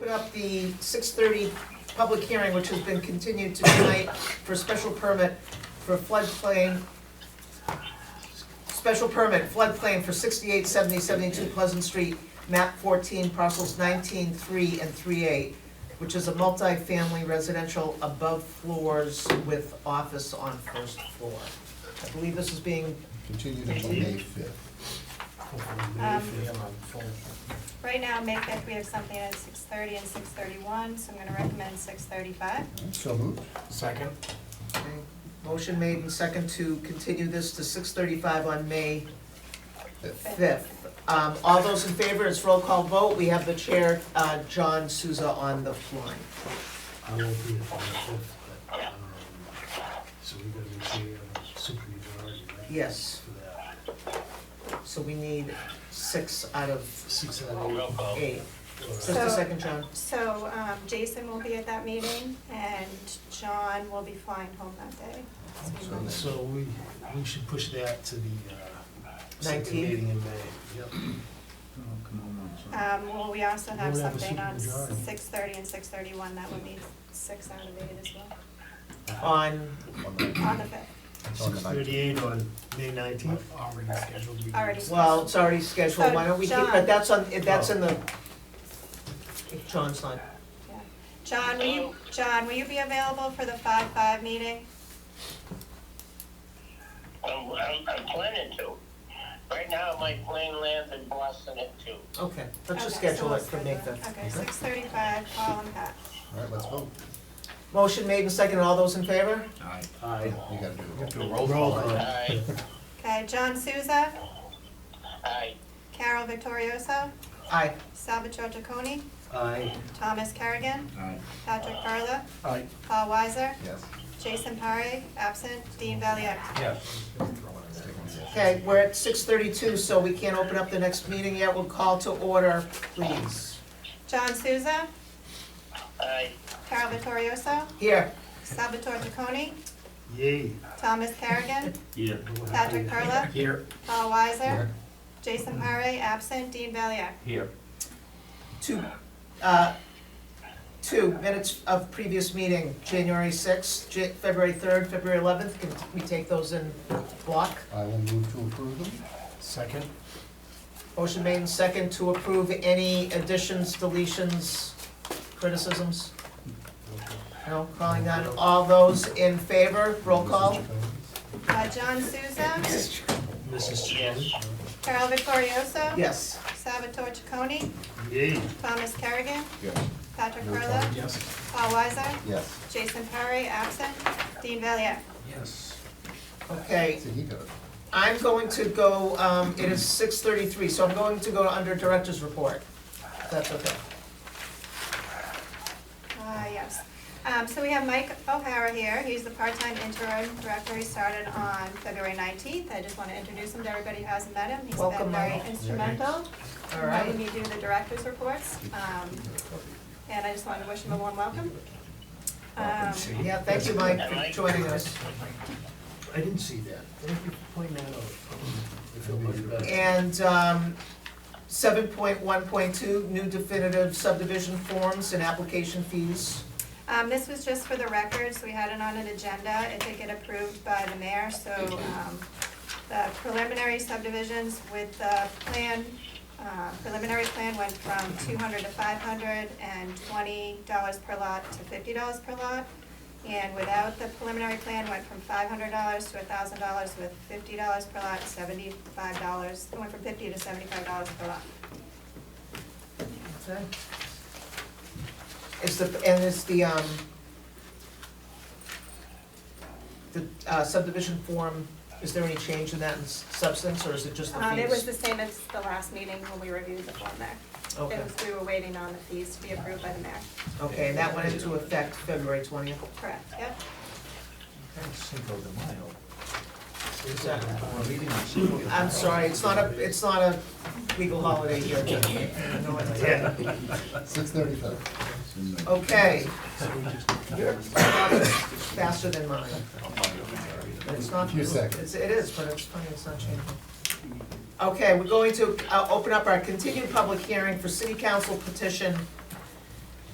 open up the 6:30 public hearing, which has been continued to tonight for special permit for floodplain, special permit floodplain for 687072 Pleasant Street, map 14, parcels 19-3 and 3A, which is a multi-family residential above floors with office on first floor. I believe this is being Continued until May 5th. Right now, May 5th, we have something at 6:30 and 6:31, so I'm gonna recommend 6:35. So moved. Second? Okay. Motion made and second to continue this to 6:35 on May 5th. All those in favor, it's roll call vote. We have the chair, John Souza, on the line. I won't be at the 5th, but, so we gotta make sure you have a supermajority, right? Yes. For that. So we need 6 out of 6 out of 8. Just So- a second, John. So, Jason will be at that meeting, and John will be flying home that day. So we should push that to the, second 19th? meeting in May, yep. Well, we also have We'll have a something on supermajority. 6:30 and 6:31, that would need 6 out of 8 as well, On, on the 5th, 6:38 on May 19th. Already scheduled. already. well, it's already scheduled. Why don't we keep, So, John- but that's on, that's in the, John's line. Yeah. John, will you be available for the 5-5 meeting? I'm planning to. Right now, my plane lands in Boston at 2. Okay, let's just Okay, so schedule we'll it for May schedule it. 5th. Okay, 6:35, Paul and Pat. All right, let's vote. Motion made and second. All those in favor? Aye. You gotta do it. Roll call. Aye. Okay, John Souza, Aye. Carol Victorioso, Aye. Salvatore Giacone, Aye. Thomas Kerrigan, Aye. Patrick Perla, Aye. Paul Weiser, Yes. Jason Parre, absent, Dean Valier. Yes. Okay, we're at 6:32, so we can't open up the next meeting yet. We'll call to order, please. John Souza, Aye. Carol Vittorioso, Here. Salvatore Giacone, Yay. Thomas Kerrigan, Yeah. Patrick Perla, Here. Paul Weiser, Jason Parre, absent, Dean Valier. Here. Two minutes of previous meeting, January 6th, February 3rd, February 11th. Can we take those in block? I will move to approve them. Second? Motion made and second to approve any additions, deletions, criticisms? No, calling none. All those in favor, roll call. John Souza, Mrs. Chairman? Carol Vittorioso, Yes. Salvatore Giacone, Yay. Thomas Kerrigan, Yes. Patrick Perla, Yes. Paul Weiser, Yes. Jason Parre, absent, Dean Valier. Yes. Okay, See, he got it. I'm going to go, it is 6:33, so I'm going to go under Director's Report. If that's okay. Yes. So we have Mike O'Hara here. He's the part-time interim director. He started on February 19th. I just want to introduce him to everybody who hasn't met him. He's Welcome, been very Mike. instrumental All in right. helping me do the director's reports. And I just wanted to wish him a warm welcome. Yeah, thank you, Mike, for joining us. I didn't see that. Thank you for pointing that out. I feel much better. And 7.1.2, new definitive subdivision forms and application fees. This was just for the records. We had it on an agenda. It did get approved by the mayor, so the preliminary subdivisions with the plan, preliminary plan went from $200 to $500 and $20 per lot to $50 per lot. And without the preliminary plan, went from $500 to $1,000 with $50 per lot, $75. It went from $50 to $75 per lot. Okay. Is the subdivision form, is there any change in that in substance, or is it just the fees? It was the same as the last meeting when we reviewed the form there. Okay. It was, we were waiting on the fees to be approved by the mayor. Okay, and that went into effect February 20th? Correct, yep. Cinco de Mayo. Is that- I'm sorry, it's not a legal holiday here. I know it. Yeah. 6:35. Okay. Your clock is faster than mine. But it's not. A few seconds. It is, but it's funny, it's not changing. Okay, we're going to open up our continued public hearing for City Council petition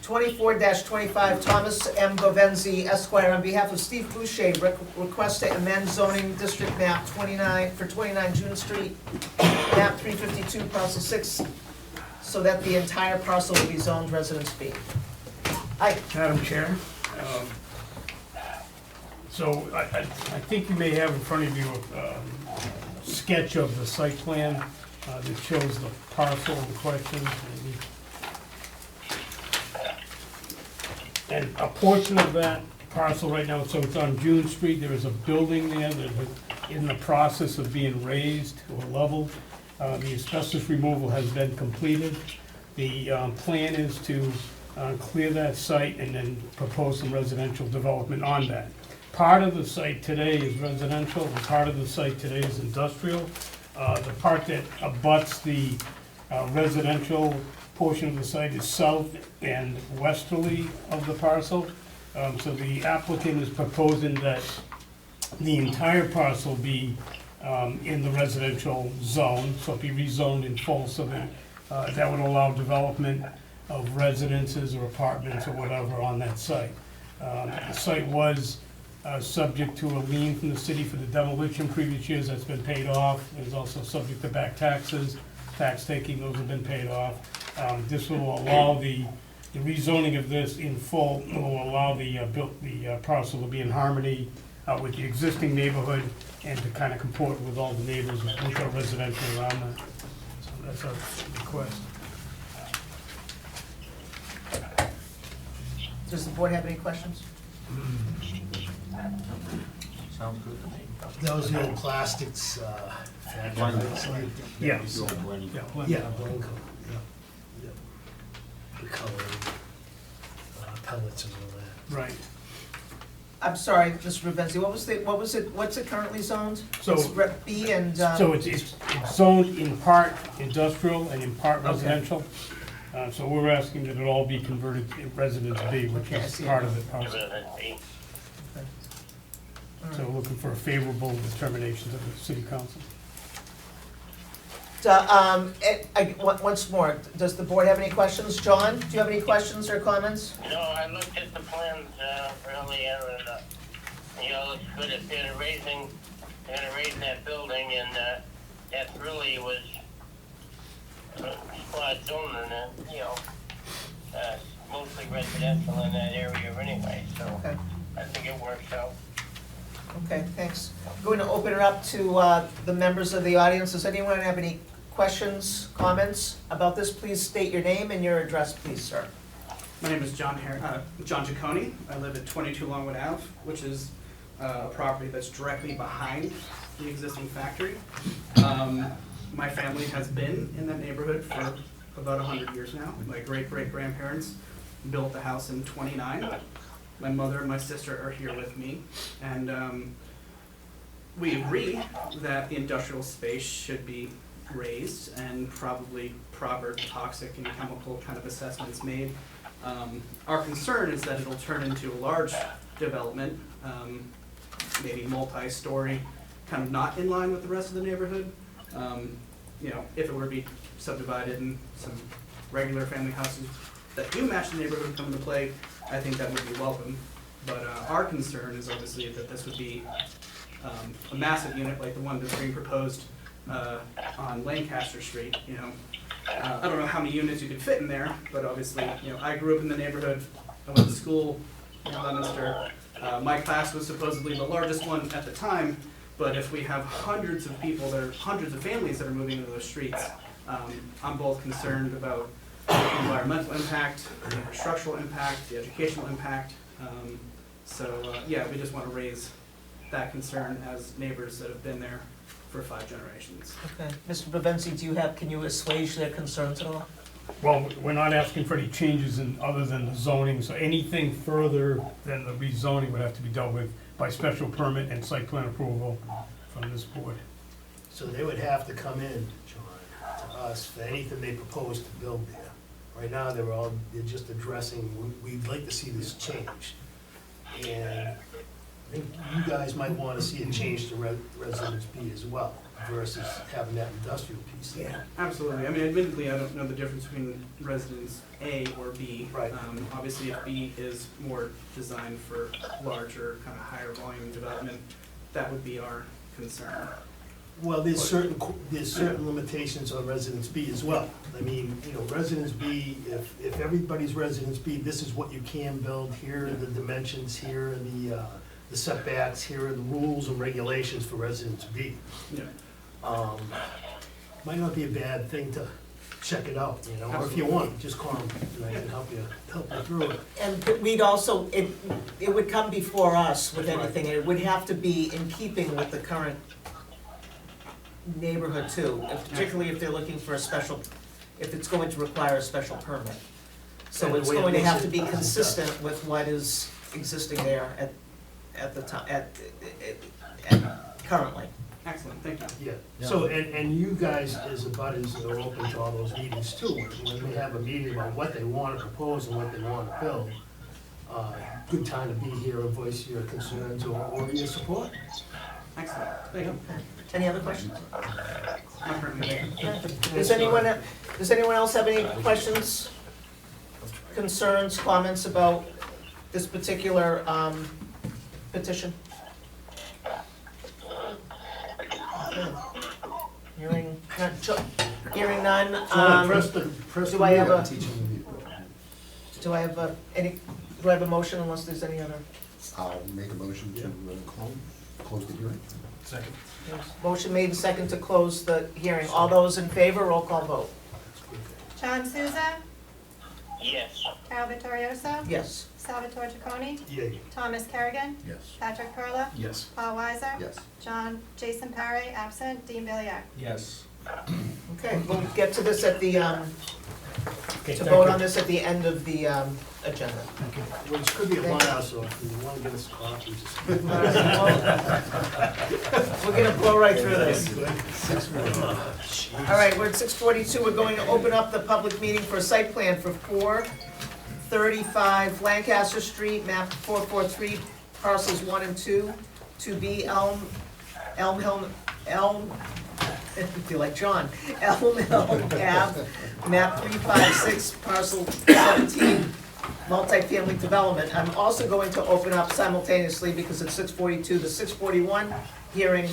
24-25, Thomas M. Govenzi Esquire, on behalf of Steve Boucher, request to amend zoning district map 29, for 29 June Street, map 352, parcel 6, so that the entire parcel will be zoned Residence B. Hi. Madam Chair, so I think you may have in front of you a sketch of the site plan that shows the parcel in question. And a portion of that parcel right now, so it's on June Street, there is a building there that is in the process of being raised or leveled. The asbestos removal has been completed. The plan is to clear that site and then propose some residential development on that. Part of the site today is residential, and part of the site today is industrial. The part that abuts the residential portion of the site is south and westerly of the parcel. So the applicant is proposing that the entire parcel be in the residential zone, so it be rezoned in full, so that that would allow development of residences or apartments or whatever on that site. The site was subject to a lien from the city for the demolition previous years, that's been paid off. It was also subject to back taxes, tax taking, those have been paid off. This will allow the rezoning of this in full, will allow the parcel to be in harmony with the existing neighborhood and to kind of comport with all the neighbors which are residential around that. So that's our request. Does the board have any questions? Sounds good to me. That was the old plastics, factory, right? Yeah. Yeah, brown color, yeah, yeah. The color, pellets and all that. Right. I'm sorry, Mr. Rubenzi, what's it currently zoned? So- It's Rep B and, So it's zoned in part industrial and in part residential. So we're asking that it all be converted to Residence B, which Okay, I is see. part of it. parcel. Residence B. So we're looking for favorable determinations of the city council. Once more, does the board have any questions? John, do you have any questions or comments? No, I looked at the plans, earlier, and, you know, it looks good if they're raising that building, and, that really was, spot zone, and, you know, mostly residential in that area anyway, so Okay, I think it works out. okay, thanks. I'm going to open it up to the members of the audience. Does anyone have any questions, comments about this? Please state your name and your address, please, sir. My name is John Ciccone. I live at 22 Longwood Ave, which is a property that's directly behind the existing factory. My family has been in that neighborhood for about 100 years now. My great-great-grandparents built the house in '29. My mother and my sister are here with me, and we agree that the industrial space should be raised and probably proper toxic and chemical kind of assessments made. Our concern is that it'll turn into a large development, maybe multi-story, kind of not in line with the rest of the neighborhood. You know, if it were to be subdivided and some regular family houses that do match the neighborhood come into play, I think that would be welcome. But our concern is obviously that this would be a massive unit like the one that's being proposed on Lancaster Street. You know, I don't know how many units you could fit in there, but obviously, you know, I grew up in the neighborhood. I went to school in Leominster. My class was supposedly the largest one at the time, but if we have hundreds of people, hundreds of families that are moving into those streets, I'm both concerned about the environmental impact, the infrastructural impact, the educational impact. Yeah, we just want to raise that concern as neighbors that have been there for 5 generations. Okay. Mr. Babenzi, can you assuage their concerns at all? Well, we're not asking for any changes other than the zoning, so anything further than the rezoning would have to be dealt with by special permit and site plan approval from this board. So they would have to come in, John, to us for anything they propose to build there. Right now, they're just addressing, we'd like to see this changed. And think you guys might wanna see it changed to Residence B as well, versus having that industrial piece there. Absolutely. I mean, admittedly, I don't know the difference between residence A or B. Right. Obviously, if B is more designed for larger, kind of higher volume development, that would be our concern. Well, there's certain limitations on Residence B as well. I mean, you know, Residence B, if everybody's Residence B, this is what you can build, here are the dimensions, here are the setbacks, here are the rules and regulations for Residence B. Yeah. Might not be a bad thing to check it out, you know, or if you want, just call them, and I can help you through it. And we'd also, it would come before us with anything, and it would have to be in keeping with the current neighborhood too, particularly if they're looking for a special, if it's going to require a special permit. So And the it's way it going to looks, have to be it does. consistent with what is existing there at the time, currently. Excellent, thank you. Yeah, so, and you guys as abutters are open to all those meetings too, when they have a meeting about what they wanna propose and what they wanna build. Good time to be here and voice your concerns or your support. Excellent, thank you. Any other questions? Not currently. Does anyone else have any questions, concerns, comments about this particular petition? Hearing none, do I have a, do I have a motion unless there's any other? I'll make a motion to close the hearing. Second. Motion made and second to close the hearing. All those in favor, roll call vote. John Souza, Yes. Carol Vittorioso, Yes. Salvatore Chaconi, Yay. Thomas Kerrigan, Yes. Patrick Perla, Yes. Paul Weiser, Yes. Jason Parre, absent, Dean Valier. Yes. Okay, we'll get to this at the, Okay, to thank vote you. on this at the end of the agenda. Well, this could be a while, so if you wanna get us coffee, just. We're gonna blow right through this. All right, we're at 6:42, we're going to open up the public meeting for a site plan for 435 Lancaster Street, map 443, parcels 1 and 2, to be Elm Hill, I feel like John, Elm Hill Ave, map 356, parcel 17, multifamily development. I'm also going to open up simultaneously, because it's 6:42, the 6:41 hearing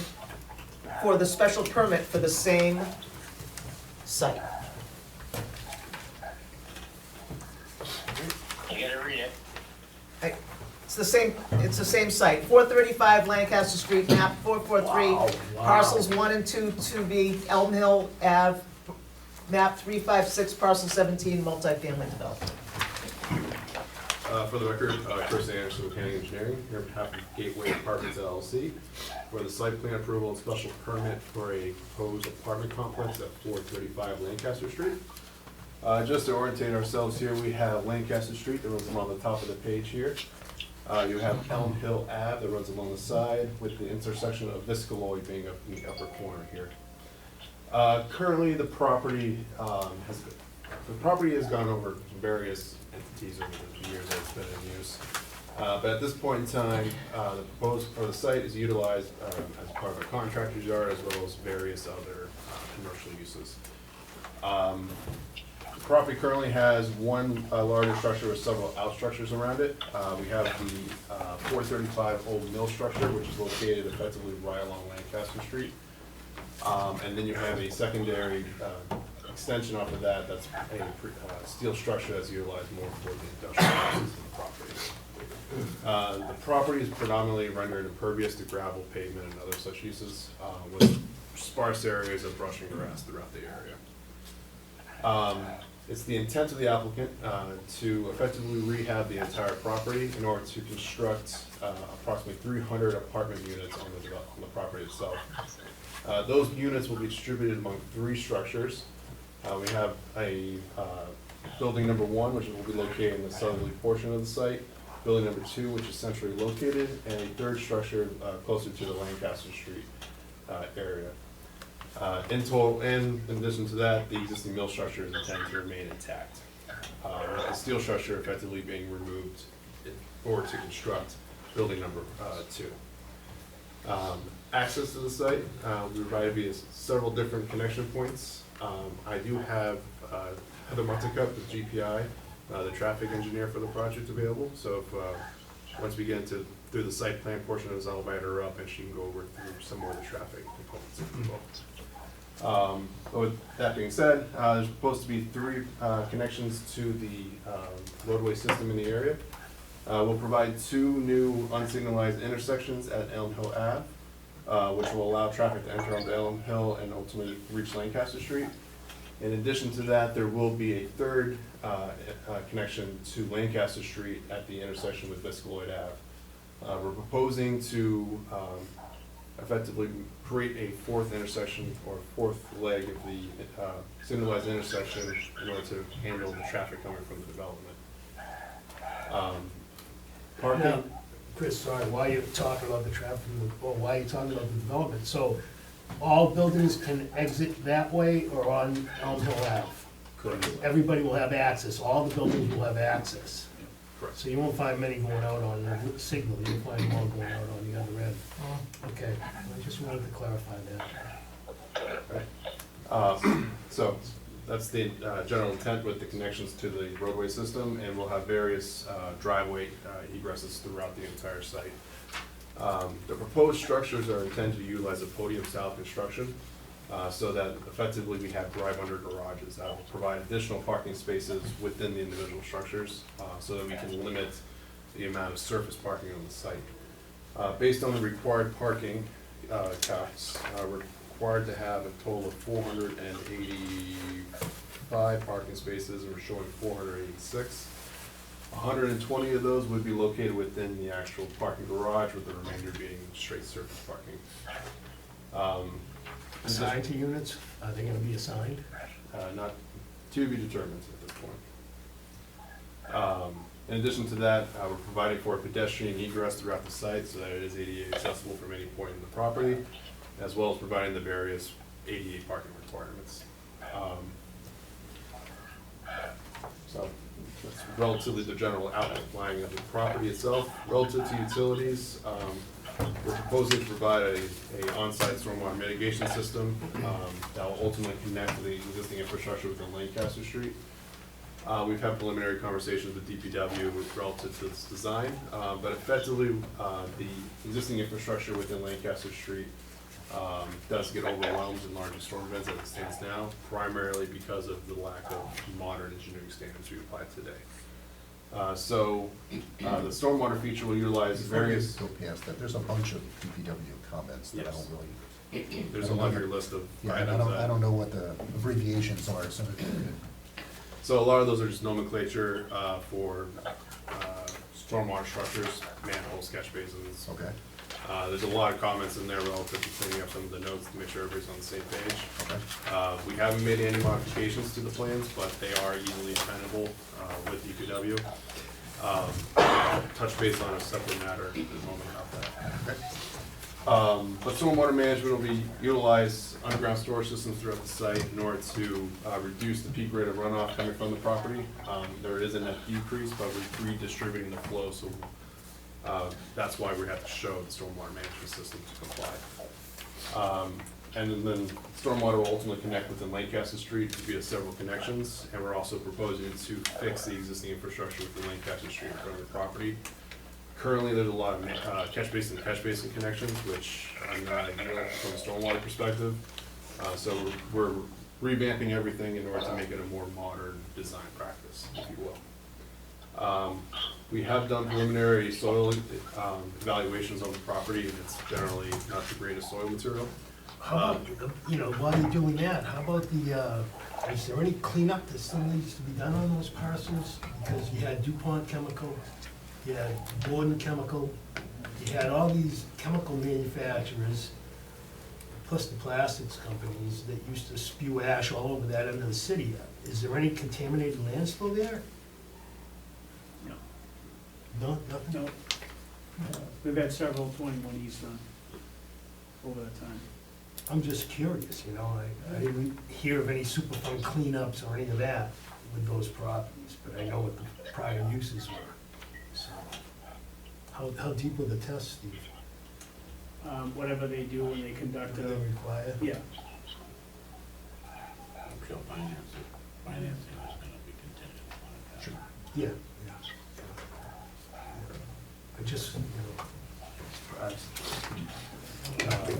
for the special permit for the same site. You gotta read it. It's the same site, 435 Lancaster Street, map 443, parcels 1 and 2 to be Elm Hill Ave, map 356, parcel 17, multifamily development. For the record, Chris Anderson with County Engineering, here on behalf of Gateway Apartments LLC, for the site plan approval and special permit for a proposed apartment complex at 435 Lancaster Street. Just to orientate ourselves here, we have Lancaster Street that runs along the top of the page here. You have Elm Hill Ave that runs along the side, with the intersection of Viscaloy being up in the upper corner here. Currently, the property has gone over various entities over the years that it's been in use. But at this point in time, the site is utilized as part of a contractor's yard, as well as various other commercial uses. The property currently has one larger structure with several out structures around it. We have the 435 Old Mill structure, which is located effectively right along Lancaster Street. And then you have a secondary extension off of that, that's a steel structure that's utilized more for the industrial uses of the property. The property is predominantly rendered impervious to gravel, pavement, and other such uses, with sparse areas of brush and grass throughout the area. It's the intent of the applicant to effectively rehab the entire property in order to construct approximately 300 apartment units on the property itself. Those units will be distributed among 3 structures. We have a building number 1, which will be located in the southerly portion of the site, building number 2, which is centrally located, and a 3rd structure closer to the Lancaster Street area. In total, and in addition to that, the existing mill structure is intended to remain intact, with the steel structure effectively being removed in order to construct building number 2. Access to the site, we provide via several different connection points. I do have Heather Montecup with GPI, the traffic engineer for the project, available. So if, once we get through the site plan portion of this, I'll invite her up and she can go over through some more of the traffic components as well. But with that being said, there's supposed to be 3 connections to the roadway system in the area. We'll provide 2 new unsignalized intersections at Elm Hill Ave, which will allow traffic to enter onto Elm Hill and ultimately reach Lancaster Street. In addition to that, there will be a 3rd connection to Lancaster Street at the intersection with Viscaloid Ave. We're proposing to effectively create a 4th intersection or 4th leg of the signalized intersection in order to handle the traffic coming from the development. Now, Parking, Chris, sorry, while you're talking about the traffic, or while you're talking about the development, so all buildings can exit that way or on Elm Hill Ave? correct, Everybody will have access, all the buildings will have access. correct. So you won't find many going out on the signal, you'll find them all going out on the other end. Okay, I just wanted to clarify that. So that's the general intent with the connections to the roadway system, and we'll have various driveway egresses throughout the entire site. The proposed structures are intended to utilize a podium-style construction, so that effectively we have drive-under garages that will provide additional parking spaces within the individual structures, so that we can limit the amount of surface parking on the site. Based on the required parking counts, we're required to have a total of 485 parking spaces, and we're showing 486. 120 of those would be located within the actual parking garage, with the remainder being straight surface parking. Assigned to units, are they gonna be assigned? Not to be determined at this point. In addition to that, we're providing for a pedestrian egress throughout the site so that it is ADA accessible from any point in the property, as well as providing the various ADA parking requirements. So that's relatively the general outline of the property itself. Relative to utilities, we're proposing to provide a on-site stormwater mitigation system that will ultimately connect to the existing infrastructure within Lancaster Street. We've had preliminary conversations with DPW relative to this design, but effectively, the existing infrastructure within Lancaster Street does get overwhelmed in larger storm events as it stands now, primarily because of the lack of modern engineering standards we apply today. So the stormwater feature will utilize various. Go past that, there's a bunch of DPW comments that I Yes. don't really. There's a laundry list of Yeah, and items I don't know what the abbreviations are, so. So a lot of those are just nomenclature for stormwater structures, manholes, catch basins. Okay, There's a lot of comments in there relative to cleaning up some of the notes to make sure everybody's on the same page. okay. We haven't made any modifications to the plans, but they are easily tenable with DPW. Touch base on a separate matter at the moment about that. But stormwater management will be utilize underground storage systems throughout the site in order to reduce the peak rate of runoff coming from the property. There is a net decrease, but we're redistributing the flow, so that's why we have to show the stormwater management system to comply. And then stormwater will ultimately connect within Lancaster Street via several connections, and we're also proposing to fix the existing infrastructure within Lancaster Street in front of the property. Currently, there's a lot of catch basin connections, which are not ideal from a stormwater perspective. So we're revamping everything in order to make it a more modern design practice, if you will. We have done preliminary soil evaluations on the property, and it's generally not the greatest soil material. How about, while you're doing that, how about is there any cleanup that still needs to be done on those parcels? Because you had DuPont Chemical, you had Gordon Chemical, you had all these chemical manufacturers, plus the plastics companies that used to spew ash all over that end of the city. Is there any contaminated land still there? No. No, nothing? No. We've had several 21 East done over that time. I'm just curious, I didn't hear of any Superfund cleanups or any of that with those properties, but I know what the prior uses were. So, How deep were the tests, Steve? Whatever they do when they conduct Do they a, require? yeah. I'm sure financing is gonna be contingent upon it. Sure. Yeah. I just,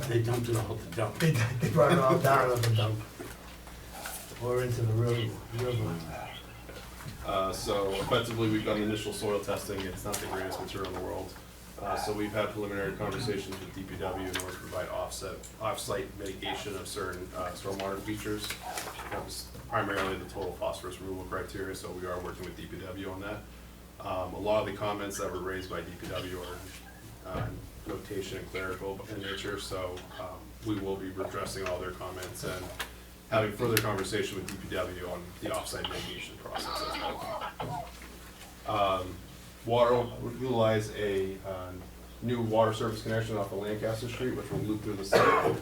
They dumped it all to dump. they brought it all down on the dump. Or into the river. So effectively, we've done initial soil testing. It's not the greatest material in the world. So we've had preliminary conversations with DPW in order to provide off-site mitigation of certain stormwater features. That was primarily the total phosphorus removal criteria, so we are working with DPW on that. A lot of the comments that were raised by DPW are notation and clerical in nature, so we will be addressing all their comments and having further conversation with DPW on the off-site mitigation process as well. Water will utilize a new water service connection off of Lancaster Street, which will loop through the site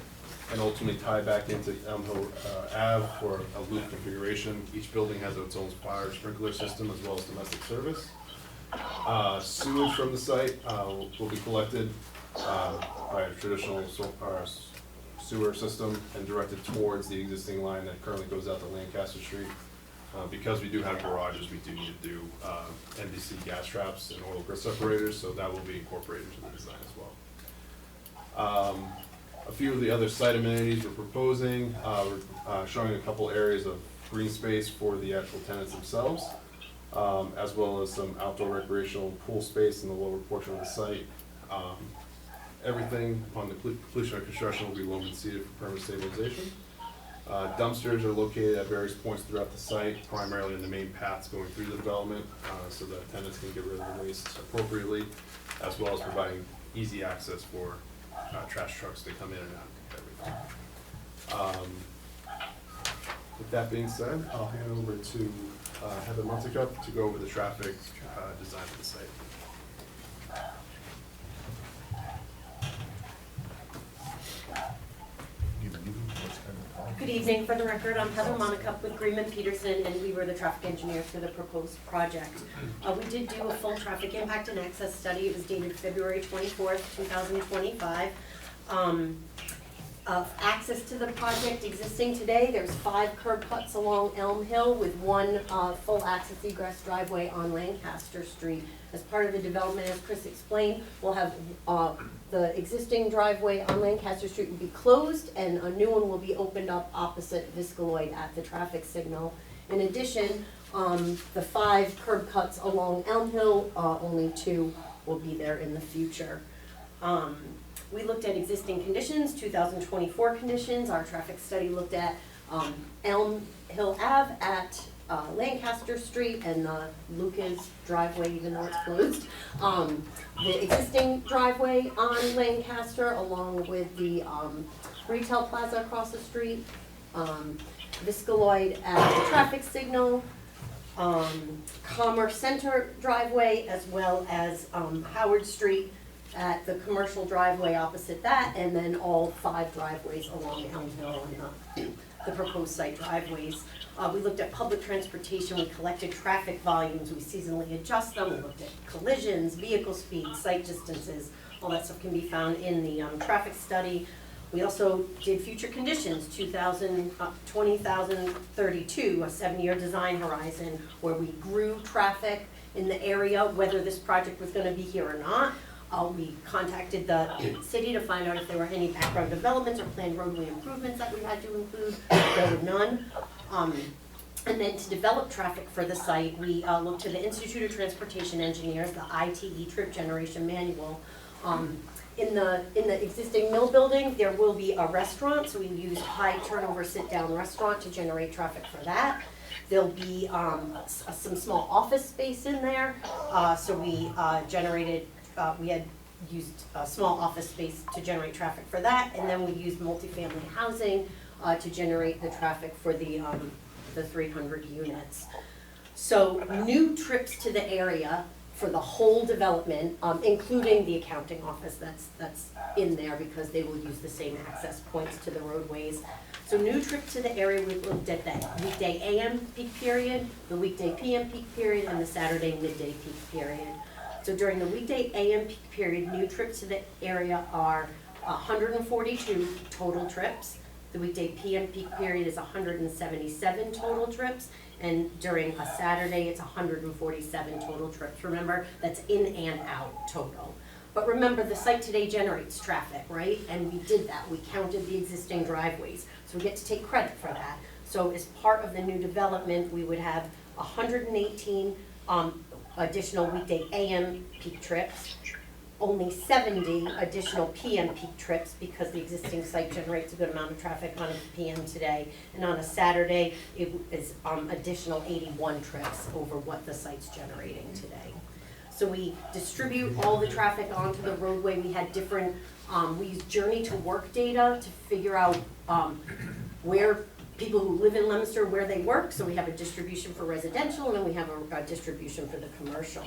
and ultimately tie back into Elm Hill Ave for a loop configuration. Each building has its own fire sprinkler system as well as domestic service. Sewage from the site will be collected by a traditional sewer system and directed towards the existing line that currently goes out to Lancaster Street. Because we do have garages, we do need to do NBC gas traps and oil grit separators, so that will be incorporated into the design as well. A few of the other site amenities we're proposing, we're showing a couple areas of green space for the actual tenants themselves, as well as some outdoor recreational pool space in the lower portion of the site. Everything upon the completion of construction will be loam and seeded for permanent stabilization. Dumpsters are located at various points throughout the site, primarily in the main paths going through the development, so that tenants can get rid of the waste appropriately, as well as providing easy access for trash trucks to come in and out of everything. With that being said, I'll hand over to Heather Montecup to go over the traffic design of the site. Good evening. For the record, I'm Heather Montecup with Greenman Peterson, and we were the traffic engineers for the proposed project. We did do a full traffic impact and access study. It was dated February 24th, 2025. Access to the project existing today, there's 5 curb cuts along Elm Hill with 1 full access egress driveway on Lancaster Street. As part of the development, as Chris explained, we'll have the existing driveway on Lancaster Street will be closed and a new one will be opened up opposite Viscaloid at the traffic signal. In addition, the 5 curb cuts along Elm Hill, only 2 will be there in the future. We looked at existing conditions, 2024 conditions. Our traffic study looked at Elm Hill Ave at Lancaster Street and Lucas driveway, even though it's closed. The existing driveway on Lancaster along with the retail plaza across the street. Viscaloid at the traffic signal. Commerce Center driveway as well as Howard Street at the commercial driveway opposite that, and then all 5 driveways along Elm Hill and the proposed site driveways. We looked at public transportation, we collected traffic volumes, we seasonally adjust them, we looked at collisions, vehicle speeds, site distances, all that stuff can be found in the traffic study. We also did future conditions, 2032, a 7-year design horizon, where we grew traffic in the area, whether this project was gonna be here or not. We contacted the city to find out if there were any background developments or planned roadway improvements that we had to include. There were none. And then to develop traffic for the site, we looked to the Institute of Transportation Engineers, the ITE Trip Generation Manual. In the existing mill building, there will be a restaurant, so we used high turnover sit-down restaurant to generate traffic for that. There'll be some small office space in there, so we we had used a small office space to generate traffic for that, and then we used multifamily housing to generate the traffic for the 300 units. So new trips to the area for the whole development, including the accounting office that's in there because they will use the same access points to the roadways. So new trip to the area, we looked at the weekday AM peak period, the weekday PM peak period, and the Saturday midday peak period. So during the weekday AM peak period, new trips to the area are 142 total trips. The weekday PM peak period is 177 total trips. And during a Saturday, it's 147 total trips. Remember, that's in and out total. But remember, the site today generates traffic, right? And we did that. We counted the existing driveways. So we get to take credit for that. So as part of the new development, we would have 118 additional weekday AM peak trips, only 70 additional PM peak trips because the existing site generates a good amount of traffic on a PM today. And on a Saturday, it is additional 81 trips over what the site's generating today. So we distribute all the traffic onto the roadway. We had different, we use journey to work data to figure out where people who live in Leominster, where they work. So we have a distribution for residential, and then we have a distribution for the commercial.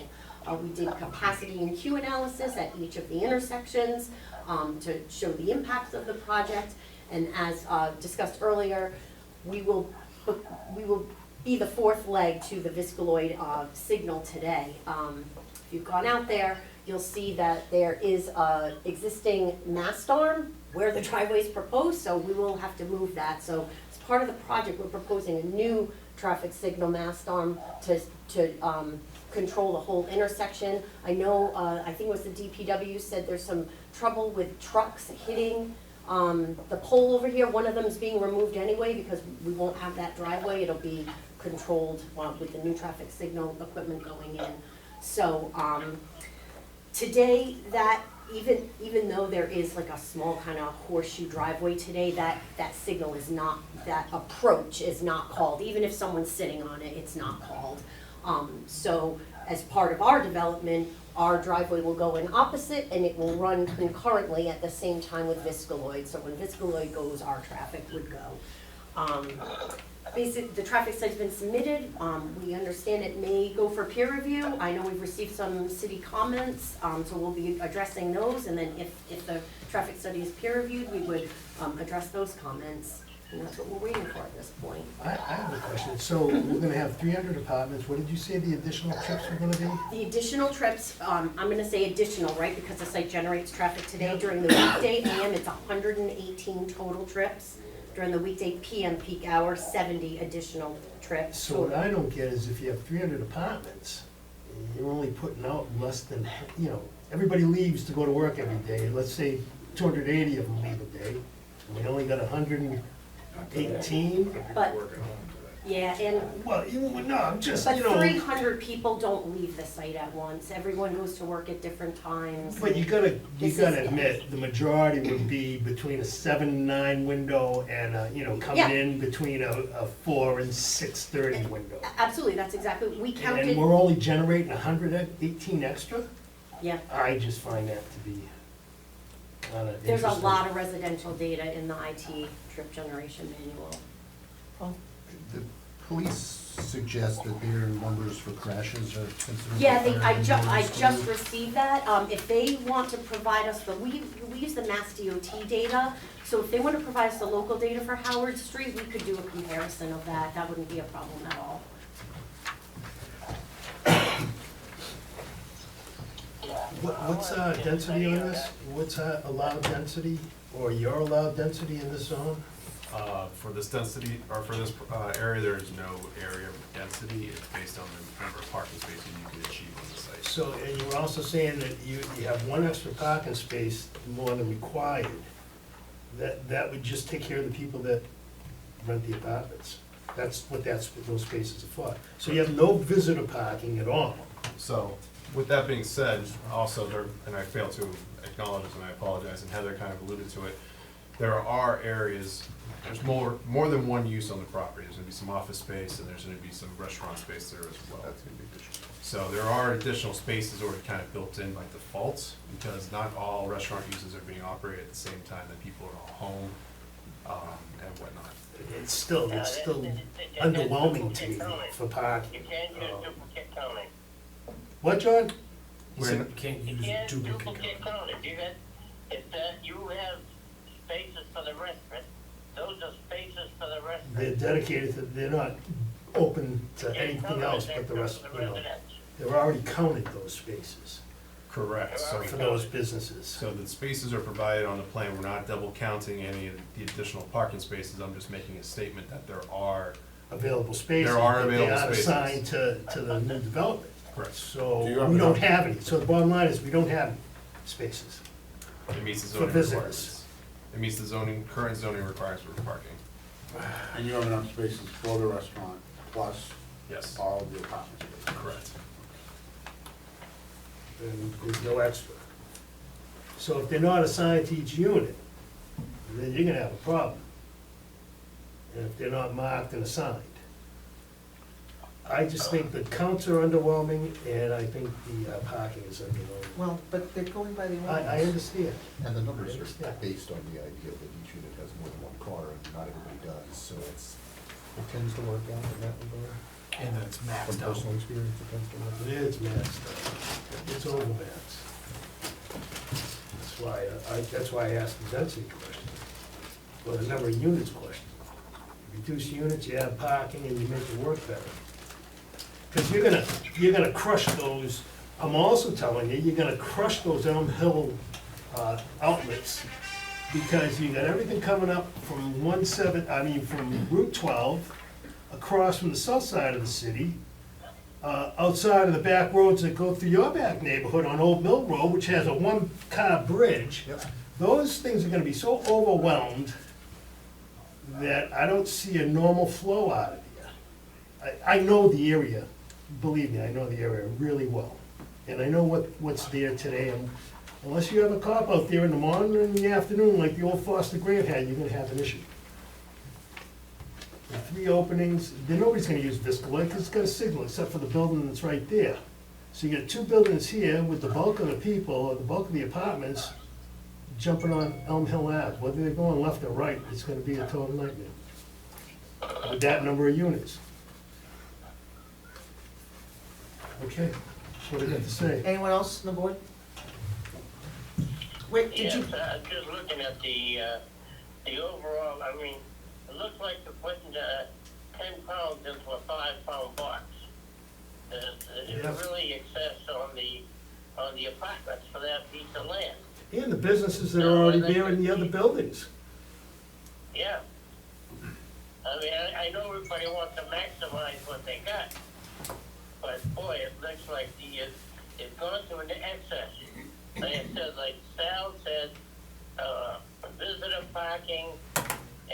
We did capacity and queue analysis at each of the intersections to show the impacts of the project. And as discussed earlier, we will be the fourth leg to the Viscaloid signal today. If you've gone out there, you'll see that there is an existing mast arm where the driveway is proposed, so we will have to move that. So as part of the project, we're proposing a new traffic signal mast arm to control the whole intersection. I know, I think it was the DPW said there's some trouble with trucks hitting the pole over here. One of them is being removed anyway because we won't have that driveway. It'll be controlled with the new traffic signal equipment going in. So today, that even though there is like a small kind of horseshoe driveway today, that signal is not, that approach is not called. Even if someone's sitting on it, it's not called. So as part of our development, our driveway will go in opposite and it will run concurrently at the same time with Viscaloid. So when Viscaloid goes, our traffic would go. Basically, the traffic study's been submitted. We understand it may go for peer review. I know we've received some city comments, so we'll be addressing those. And then if the traffic study is peer reviewed, we would address those comments. And that's what we're waiting for at this point. I have a question. So we're gonna have 300 apartments. What did you say the additional trips were gonna be? The additional trips, I'm gonna say additional, right, because the site generates traffic today. During the weekday AM, it's 118 total trips. During the weekday PM peak hour, 70 additional trips. So what I don't get is if you have 300 apartments, you're only putting out less than, everybody leaves to go to work every day. Let's say 280 of them leave a day, and we only got 118. But, yeah, and Well, no, I'm just, but 300 people don't leave the site at once. Everyone goes to work at different times. But you gotta admit, the majority would be between a 7 and 9 window and coming Yeah. in between a 4 and 6:30 window. Absolutely, that's exactly, we counted. And we're only generating 118 extra? Yeah, I just find that to be there's a interesting. lot of residential data in the IT trip generation manual. The police suggest that their numbers for crashes are considerably Yeah, higher I than just yours. received that. If they want to provide us we use the Mass DOT data, so if they want to provide us the local data for Howard Street, we could do a comparison of that. That wouldn't be a problem at all. What's density on this? What's allowed density, or your allowed density in this zone? For this density, or for this area, there is no area of density. It's based on the number of parking spaces you can achieve on the site. So, and you were also saying that you have one extra parking space more than required. That would just take care of the people that rent the apartments. That's what those spaces are for. So you have no visitor parking at all. So, with that being said, also there, and I failed to acknowledge this, and I apologize, and Heather kind of alluded to it, there are areas, there's more than one use on the property. There's gonna be some office space, and there's gonna be some restaurant space there as well. That's gonna be additional. So there are additional spaces already kind of built in by default, because not all restaurant uses are being operated at the same time that people are all home, and whatnot. It's still underwhelming to me for parking. You can't use duplicate counting. What, John? You said you can't You use can't duplicate duplicate counting. counting. You have spaces for the restaurant, those are spaces for the restaurant. They're dedicated to, they're not open to You can't anything count else it but the next rest, to the residence. They're already counted those spaces Correct. So for those businesses. So the spaces are provided on the plan, we're not double counting any of the additional parking spaces, I'm just making a statement that there are, Available spaces. There are but available They aren't spaces. assigned to the new development. correct, So Do you have we don't enough? have any. So the bottom line is, we don't have any spaces. it meets the For zoning visitors. requirements. It meets the current zoning requirements for parking, And you have enough spaces for the restaurant, plus yes, all of the apartment spaces. correct. And there's no extra. So if they're not assigned to each unit, then you're gonna have a problem. And if they're not marked and assigned. I just think the counts are underwhelming, and I think the parking is underwhelming. Well, but they're going by the I ordinance. understand. And the numbers Yeah. are based on the idea that each unit has more than one car, and not everybody does, so it tends to work out in that regard. And then it's From maxed out. personal experience, it tends to work out. It is maxed out. It's over maxed. That's why I asked the density question, or the number of units question. Reduce units, you have parking, and you make it work better. Because you're gonna crush those, I'm also telling you, you're gonna crush those Elm Hill outlets, because you got everything coming up from from Route 12, across from the south side of the city, outside of the back roads that go through your back neighborhood on Old Mill Road, which has a one-car bridge. Yep. Those things are gonna be so overwhelmed that I don't see a normal flow out of here. I know the area, believe me, I know the area really well. And I know what's there today, and unless you have a cop out there in the morning or in the afternoon, like the old Foster Grant had, you're gonna have an issue. The 3 openings, then nobody's gonna use Viscola, because it's got a signal, except for the building that's right there. So you got 2 buildings here with the bulk of the people, or the bulk of the apartments, jumping on Elm Hill Ave. Whether they're going left or right, it's gonna be a total nightmare. With that number of units. Okay, that's what I got to say. Anyone else on the board? Wait, did Yes, you, I'm just looking at the overall, I mean, it looks like they're putting 10 pounds into a 5-pound box. It's Yes. really excess on the apartments for that piece of land. And the businesses that are already there in the other buildings. Yeah. I mean, I know everybody wants to maximize what they got, but boy, it looks like it's gone to an excess. Like I said, like Sal said, visitor parking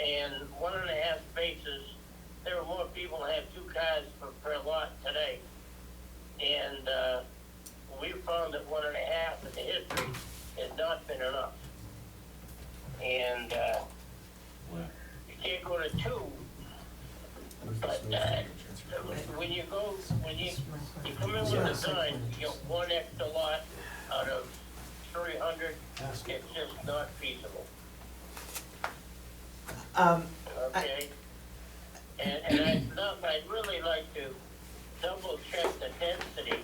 and 1.5 spaces. There are more people that have 2 cars per lot today. And we found that 1.5 in the history has not been enough. And you can't go to 2, but when you come in with a design, you get 1 extra lot out of 300, it's just not feasible. Okay? I'd really like to double check the density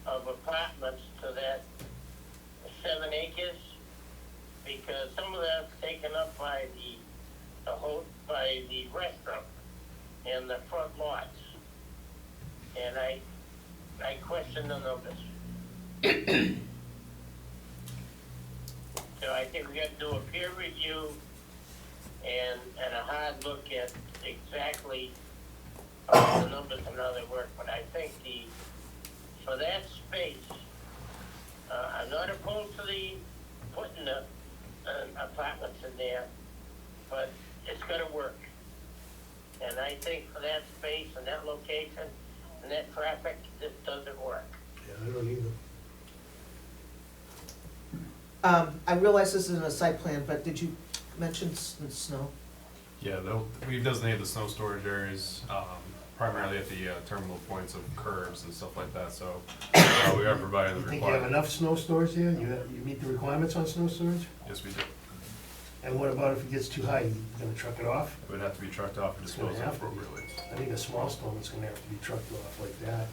of apartments to that 7 acres, because some of that's taken up by the restaurant and the front lots. And I question the numbers. So I think we got to do a peer review and a hard look at exactly the numbers and how they work. But I think for that space, I'm not opposed to putting the apartments in there, but it's gonna work. And I think for that space and that location and that traffic, this doesn't work. Yeah, I don't either. I realize this isn't a site plan, but did you mention snow? Yeah, we've designated the snow storage areas, primarily at the terminal points of curbs and stuff like that, so we are providing You the think you have requirement. enough snow storage there? You meet the requirements on snow storage? Yes, we do. And what about if it gets too high, you gonna truck it off? It would have to be trucked off and It's gonna disposed of have to be. appropriately. I think a small storm is gonna have to be trucked off like that.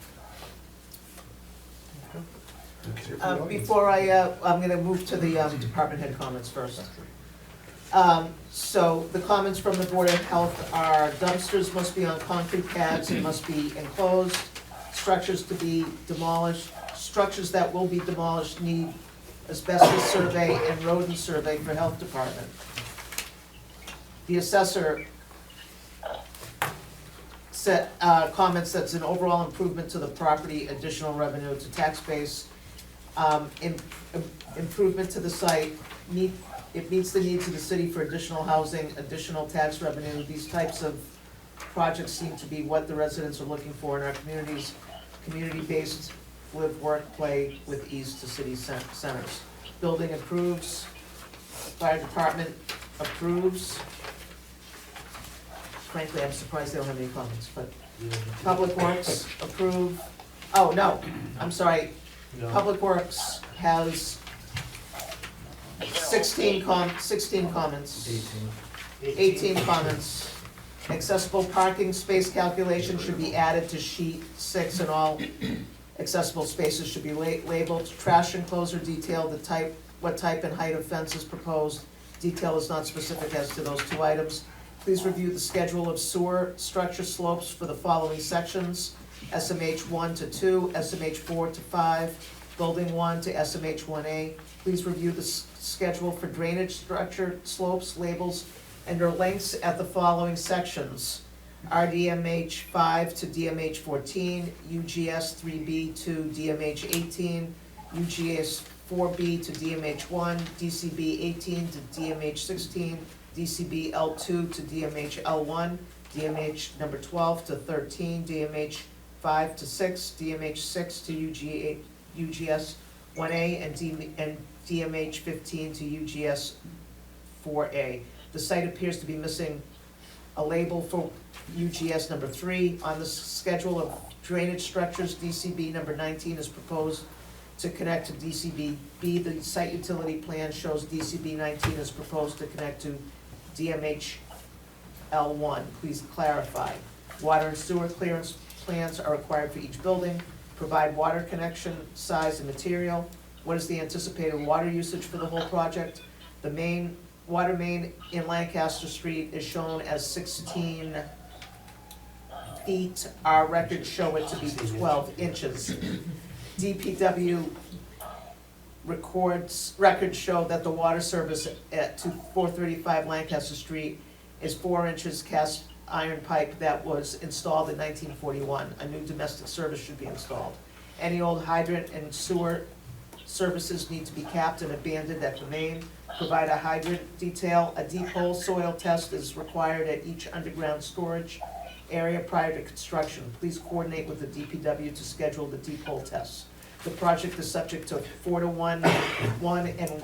Before I'm gonna move to the department head comments first. So the comments from the Board of Health are dumpsters must be on concrete pads and must be enclosed. structures to be demolished, structures that will be demolished need asbestos survey and rodent survey for health department. The assessor comments that's an overall improvement to the property, additional revenue to tax base, improvement to the site, it meets the needs of the city for additional housing, additional tax revenue. These types of projects seem to be what the residents are looking for in our communities, community-based, live, work, play with ease to city centers. Building approves, fire department approves. Frankly, I'm surprised they don't have any comments, but Public Works approve. Oh, no, I'm sorry. Public Works has 16 comments. 18 comments. Accessible parking space calculation should be added to sheet 6, and all accessible spaces should be labeled. Trash enclosure detail, what type and height of fence is proposed. Detail is not specific as to those two items. Please review the schedule of sewer structure slopes for the following sections: SMH 1 to 2, SMH 4 to 5, Building 1 to SMH 1A. Please review the schedule for drainage structure slopes, labels, and their lengths at the following sections: RDMH 5 to DMH 14, UGS 3B to DMH 18, UGS 4B to DMH 1, DCB 18 to DMH 16, DCB L2 to DMH L1, DMH number 12 to 13, DMH 5 to 6, DMH 6 to UGS 1A, and DMH 15 to UGS 4A. The site appears to be missing a label for UGS number 3. On the schedule of drainage structures, DCB number 19 is proposed to connect to DCB B. The site utility plan shows DCB 19 is proposed to connect to DMH L1. Please clarify. Water and sewer clearance plans are required for each building. Provide water connection, size, and material. What is the anticipated water usage for the whole project? The water main in Lancaster Street is shown as 16 feet. Our records show it to be 12 inches. DPW records show that the water service at 435 Lancaster Street is 4 inches cast iron pipe that was installed in 1941. A new domestic service should be installed. Any old hydrant and sewer services need to be capped and abandoned at the main. Provide a hydrant detail. A deep hole soil test is required at each underground storage area prior to construction. Please coordinate with the DPW to schedule the deep hole tests. The project is subject to 4-to-1 and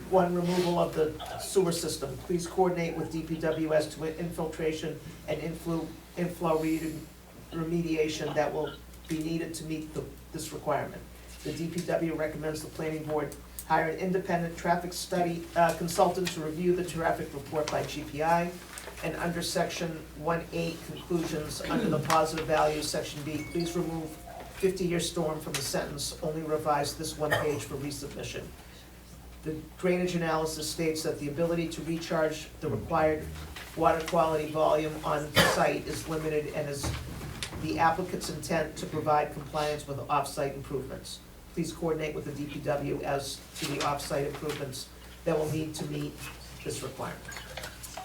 1 removal of the sewer system. Please coordinate with DPW as to infiltration and inflow remediation that will be needed to meet this requirement. The DPW recommends the planning board hire an independent traffic study consultant to review the traffic report by GPI. And under section 1.8 conclusions, under the positive values, section B, please remove 50-year storm from the sentence, only revise this one page for resubmission. The drainage analysis states that the ability to recharge the required water quality volume on site is limited and is the applicant's intent to provide compliance with off-site improvements. Please coordinate with the DPW as to the off-site improvements that will need to meet this requirement.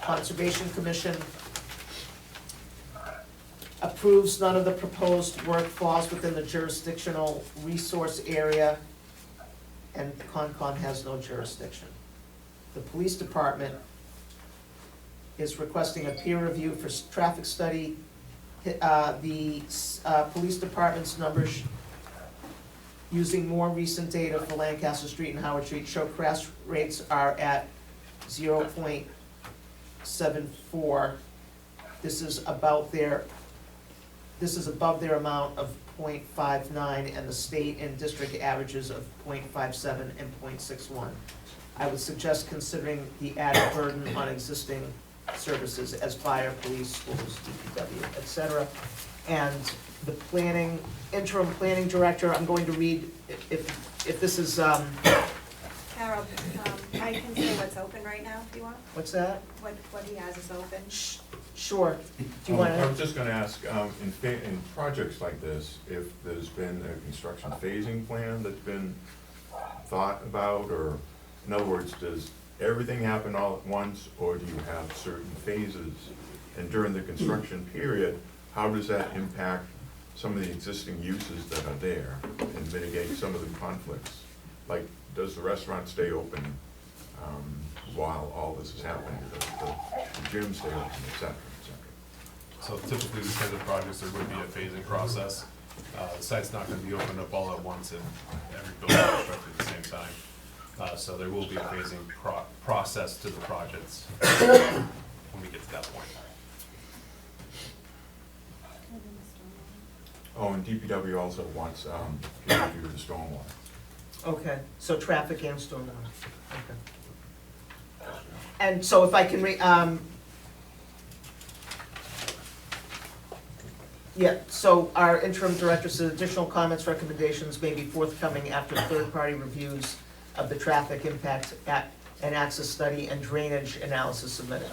Conservation Commission approves none of the proposed work falls within the jurisdictional resource area, and Concom has no jurisdiction. The police department is requesting a peer review for traffic study. The police department's numbers using more recent data for Lancaster Street and Howard Street show crash rates are at 0.74. This is above their amount of 0.59 and the state and district averages of 0.57 and 0.61. I would suggest considering the added burden on existing services as fire, police, schools, DPW, etc. And the interim planning director, I'm going to read, if this is, Carol, I can say what's open right now if you want, what's that? what he has is open. Sure. Do you I wanna, was just gonna ask, in projects like this, if there's been a construction phasing plan that's been thought about, or, in other words, does everything happen all at once, or do you have certain phases? And during the construction period, how does that impact some of the existing uses that are there and mitigate some of the conflicts? Like, does the restaurant stay open while all this is happening? Does the gym stay open, et cetera, et cetera? So typically, these kinds of projects, there would be a phasing process. The site's not gonna be opened up all at once and every building constructed at the same time. So there will be a phasing process to the projects when we get to that point. Oh, and DPW also wants peer review of the stormwater. okay, so traffic and stormwater, okay. And so if I can yeah, so our interim director said additional comments, recommendations may be forthcoming after third-party reviews of the traffic impact and access study and drainage analysis submitted.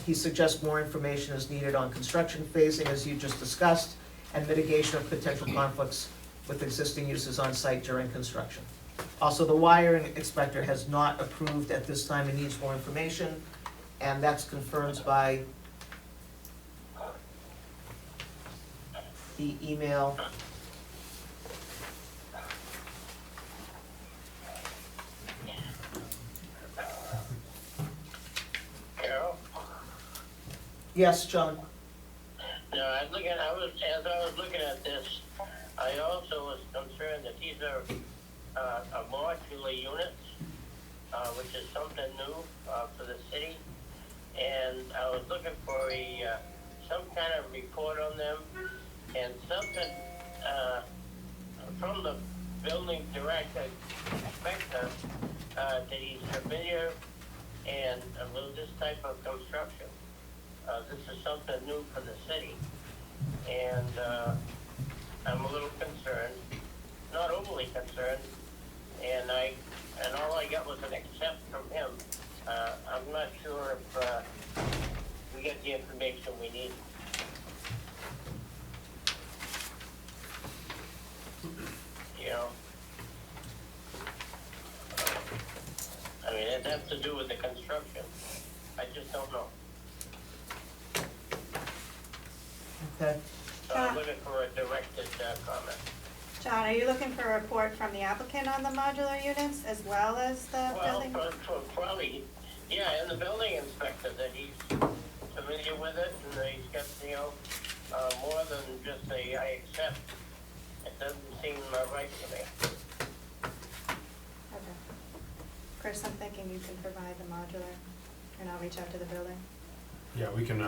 He suggests more information is needed on construction phasing, as you just discussed, and mitigation of potential conflicts with existing uses on site during construction. Also, the wiring inspector has not approved at this time and needs more information, and that's confirmed by the email. Carol? Yes, John? No, as I was looking at this, I also was concerned that these are modular units, which is something new for the city. And I was looking for some kind of report on them and something from the building director, inspector, that he's familiar and with this type of construction. This is something new for the city, and I'm a little concerned, not overly concerned, and all I got was an accept from him. I'm not sure if we get the information we need. You know, I mean, it has to do with the construction. I just don't know. Okay. So I'm looking for a directed comment. John, are you looking for a report from the applicant on the modular units as well as the Well, building? probably, yeah, and the building inspector, that he's familiar with it, and he's got, more than just I accept. It doesn't seem right to me. Okay. Chris, I'm thinking you can provide the modular, and I'll reach out to the building. Yeah, we can,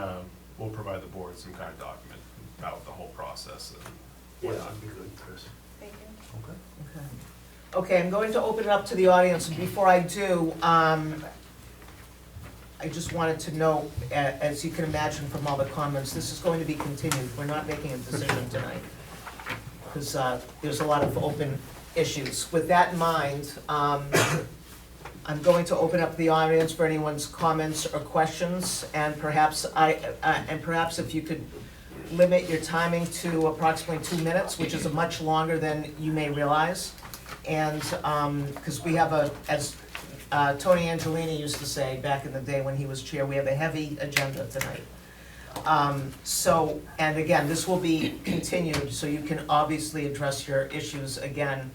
we'll provide the board some kind of document about the whole process and Yeah, whatnot. that'd be good, Chris. Thank you. Okay. Okay, I'm going to open it up to the audience, and before I do, I just wanted to note, as you can imagine from all the comments, this is going to be continued. We're not making a decision tonight, because there's a lot of open issues. With that in mind, I'm going to open up the audience for anyone's comments or questions, and perhaps if you could limit your timing to approximately 2 minutes, which is much longer than you may realize. And, because we have as Tony Angelini used to say back in the day when he was chair, we have a heavy agenda tonight. And again, this will be continued, so you can obviously address your issues again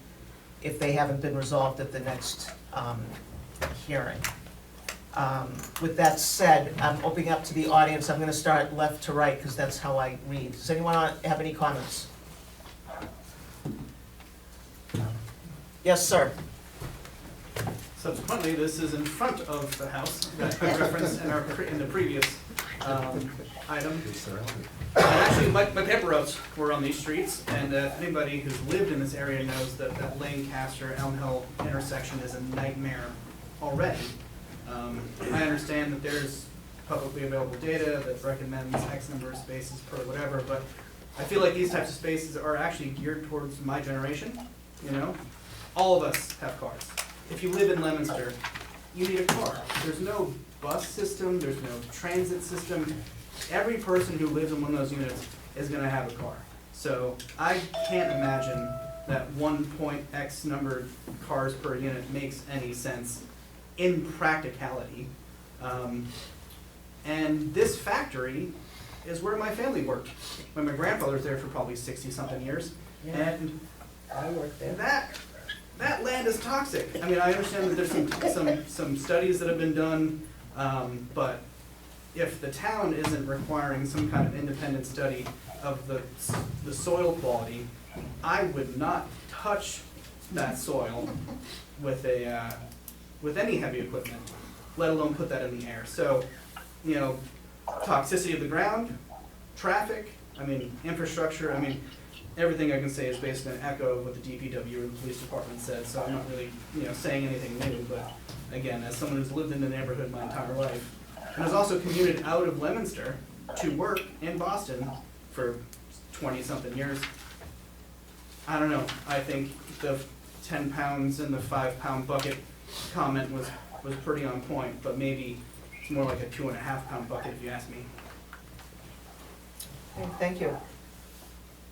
if they haven't been resolved at the next hearing. With that said, I'm opening up to the audience. I'm gonna start left to right, because that's how I read. Does anyone have any comments? Yes, sir. Subsequently, this is in front of the house that I referenced in the previous item. And actually, my paper routes were on these streets, and anybody who's lived in this area knows that that Lancaster-Elm Hill intersection is a nightmare already. I understand that there's publicly available data that recommends X number of spaces per whatever, but I feel like these types of spaces are actually geared towards my generation, you know? All of us have cars. If you live in Leominster, you need a car. There's no bus system, there's no transit system. Every person who lives in one of those units is gonna have a car. So I can't imagine that 1.x numbered cars per unit makes any sense in practicality. And this factory is where my family worked. My grandfather was there for probably 60-something years. And I work there. that land is toxic. I mean, I understand that there's some studies that have been done, but if the town isn't requiring some kind of independent study of the soil quality, I would not touch that soil with any heavy equipment, let alone put that in the air. So, you know, toxicity of the ground, traffic, I mean, infrastructure, I mean, everything I can say is based on an echo of what the DPW or the police department said, so I'm not really, saying anything new, but again, as someone who's lived in the neighborhood my entire life, and has also commuted out of Leominster to work in Boston for 20-something years, I don't know, I think the 10 pounds and the 5-pound bucket comment was pretty on point, but maybe it's more like a 2.5-pound bucket if you ask me. Okay, thank you.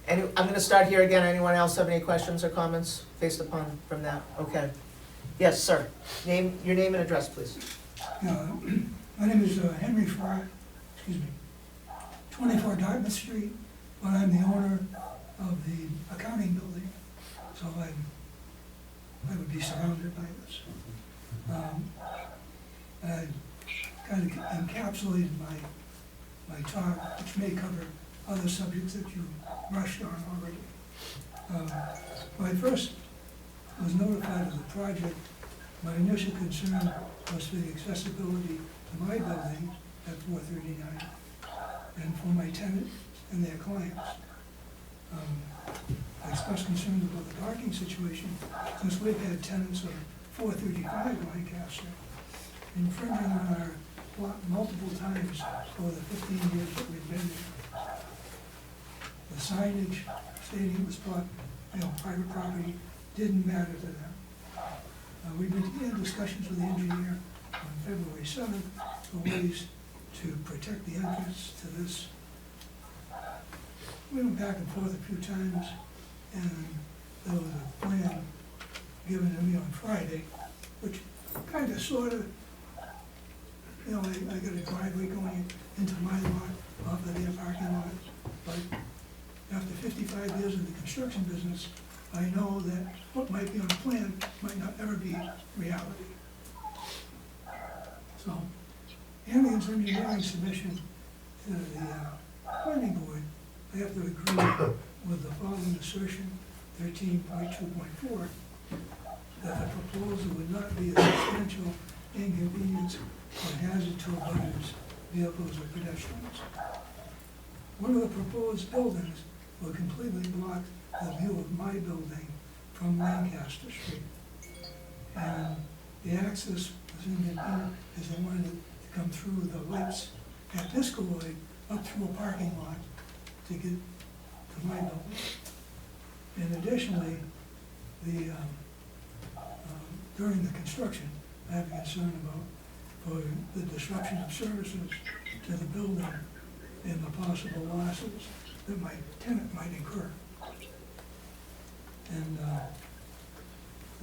I'm gonna start here again. Anyone else have any questions or comments based upon from that? Okay. Yes, sir. Your name and address, please. My name is Henry Fry, 24 Dartmouth Street, but I'm the owner of the accounting building, so I would be surrounded by this. I kind of encapsulated my talk, which may cover other subjects that you brushed on already. When I first was notified of the project, my initial concern was for the accessibility to my building at 439 and for my tenant and their clients. I expressed concern about the parking situation since we've had tenants of 435 Lancaster infringing on our lot multiple times over the 15 years that we've been there. The signage stating it was private property didn't matter to them. We began discussions with the engineer on February 7th for ways to protect the entrance to this. We went back and forth a few times, and there was a plan given to me on Friday, which kind of sort of, I got a driveway going into my lot off of their parking lot, but after 55 years in the construction business, I know that what might be on a plan might not ever be reality. So, Alien's engineering submission to the planning board, I have to agree with the following assertion, 13.2.4, that the proposal would not be a substantial inconvenience or hazard to others, vehicles, or pedestrians. One of the proposed buildings will completely block the view of my building from Lancaster Street. And the access is the one to come through the lights at Piscataway up through a parking lot to get to my building. And additionally, during the construction, I have a concern about for the disruption of services to the building and the possible losses that my tenant might incur. And there are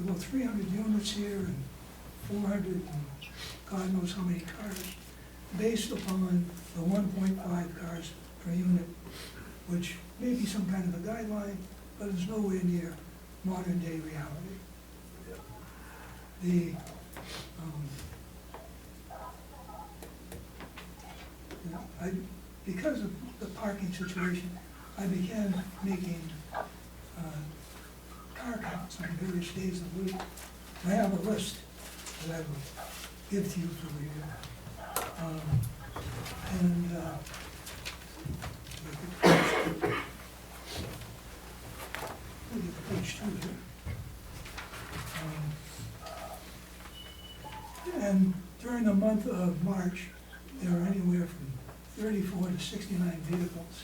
about 300 units here and 400 and God knows how many cars, based upon the 1.5 cars per unit, which may be some kind of a guideline, but is nowhere near modern day reality. Because of the parking situation, I began making car counts on various days of the week. I have a list that I will give to you for review. Look at page 2 here. And during the month of March, there are anywhere from 34 to 69 vehicles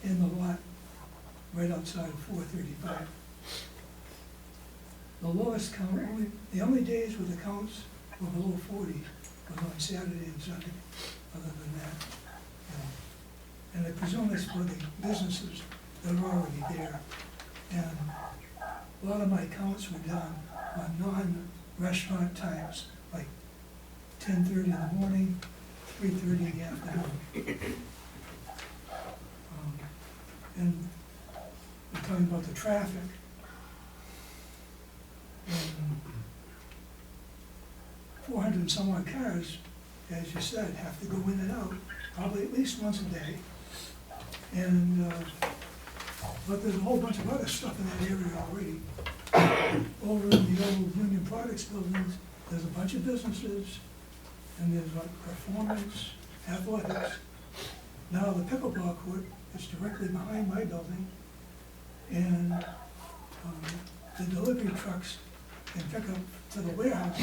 in the lot right outside of 435. the lowest count, the only days where the counts were below 40 was on Saturday and Sunday. Other than that, you know. And I presume it's for the businesses that are already there. And a lot of my counts were done on non-restaurant times, like 10:30 in the morning, 3:30 in the afternoon. And we're talking about the traffic. And 400 and some odd cars, as you said, have to go in and out, probably at least once a day. And, but there's a whole bunch of other stuff in that area already. Over in the old Union Products buildings, there's a bunch of businesses, and there's like performance, athletics. Now the pickleball court is directly behind my building, and the delivery trucks can pick up to the warehouse,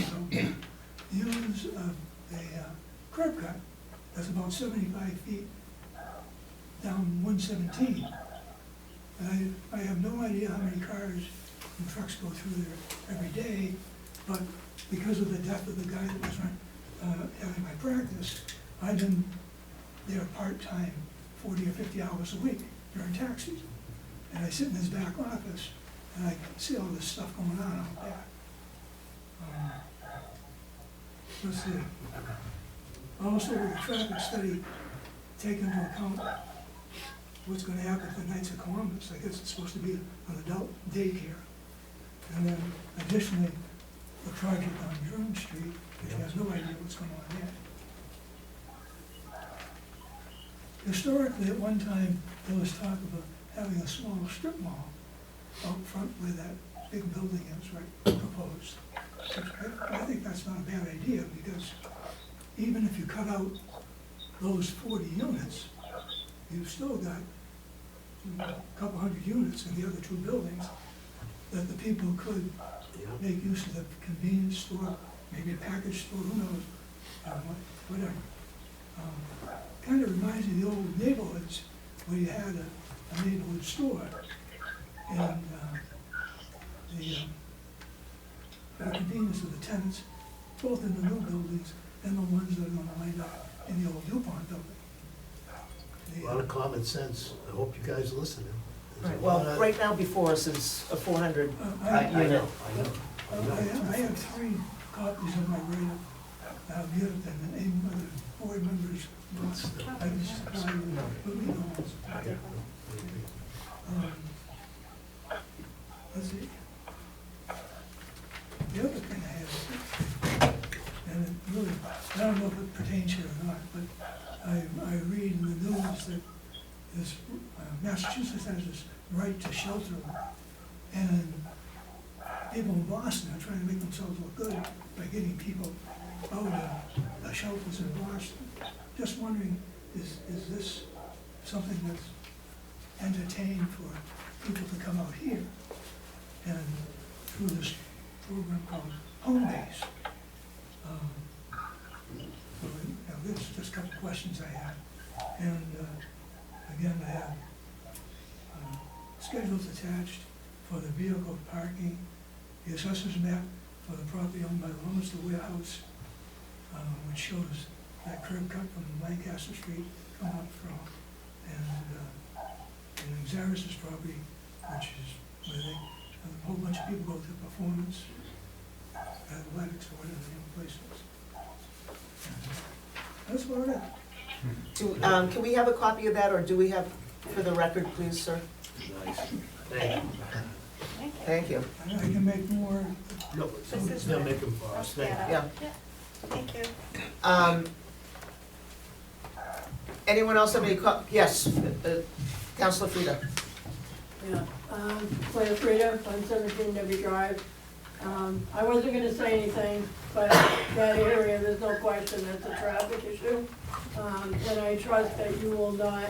use a curb cut that's about 75 feet down 117. And I have no idea how many cars and trucks go through there every day, but because of the death of the guy that was having my practice, I've been there part-time, 40 or 50 hours a week during tax season. And I sit in his back office, and I can see all this stuff going on out back. Let's see. Also, with the traffic study, take into account what's gonna happen at the Knights of Columbus. I guess it's supposed to be an adult daycare. And then additionally, the project on Drew Street, which has no idea what's going on there. Historically, at one time, there was talk of having a small strip mall out front where that big building is, right, proposed. I think that's not a bad idea, because even if you cut out those 40 units, you've still got a couple hundred units in the other two buildings that the people could make use of the convenience store, maybe a package store, who knows, whatever. Kind of reminds me of the old neighborhoods where you had a neighborhood store, and the convenience of the tenants, both in the new buildings and the ones that are going to wind up in the old DuPont building. A lot of common sense. I hope you guys are listening. Right, well, right now before us is a 400 I unit. know. I have 3 copies of my write-up. I'll give it, and the name of the board members. I just, let's see. The other thing I have, and it really, I don't know if it pertains here or not, but I read in the news that this, Massachusetts has this right to shelter, and people in Boston are trying to make themselves look good by getting people out of the shelters in Boston. Just wondering, is this something that's entertained for people to come out here and through this program called Home Base? There's just a couple of questions I have. And again, I have schedules attached for the vehicle parking, the assessor's map for the property owned by the Leominster warehouse, which shows that curb cut from Lancaster Street coming up from, and Xeris's property, which is where a whole bunch of people go to performance, athletics, or whatever the other place is. That's about it. Can we have a copy of that, or do we have, for the record, please, sir? Nice. Thank you. Thank you. I can make more. No, somebody's gonna make them for us. Thank you. Yeah. Thank you. Anyone else have any yes, Councilor Frida. Yeah, Claire Frida, 117 W Drive. I wasn't gonna say anything, but that area, there's no question that's a traffic issue. And I trust that you will not,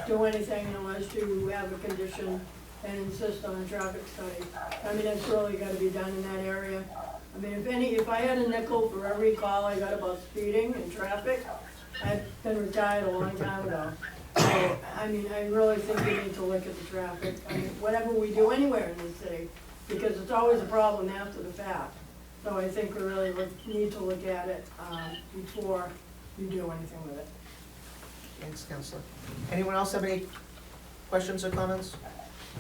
do anything unless you have a condition and insist on a traffic study. I mean, that's really gotta be done in that area. I mean, if I had a nickel for every call I got about speeding and traffic, I'd been retired a long time ago. So, I mean, I really think we need to look at the traffic. I mean, whatever we do anywhere in the city, because it's always a problem after the fact. So I think we really need to look at it, before you do anything with it. Thanks, Counselor. Anyone else have any questions or comments?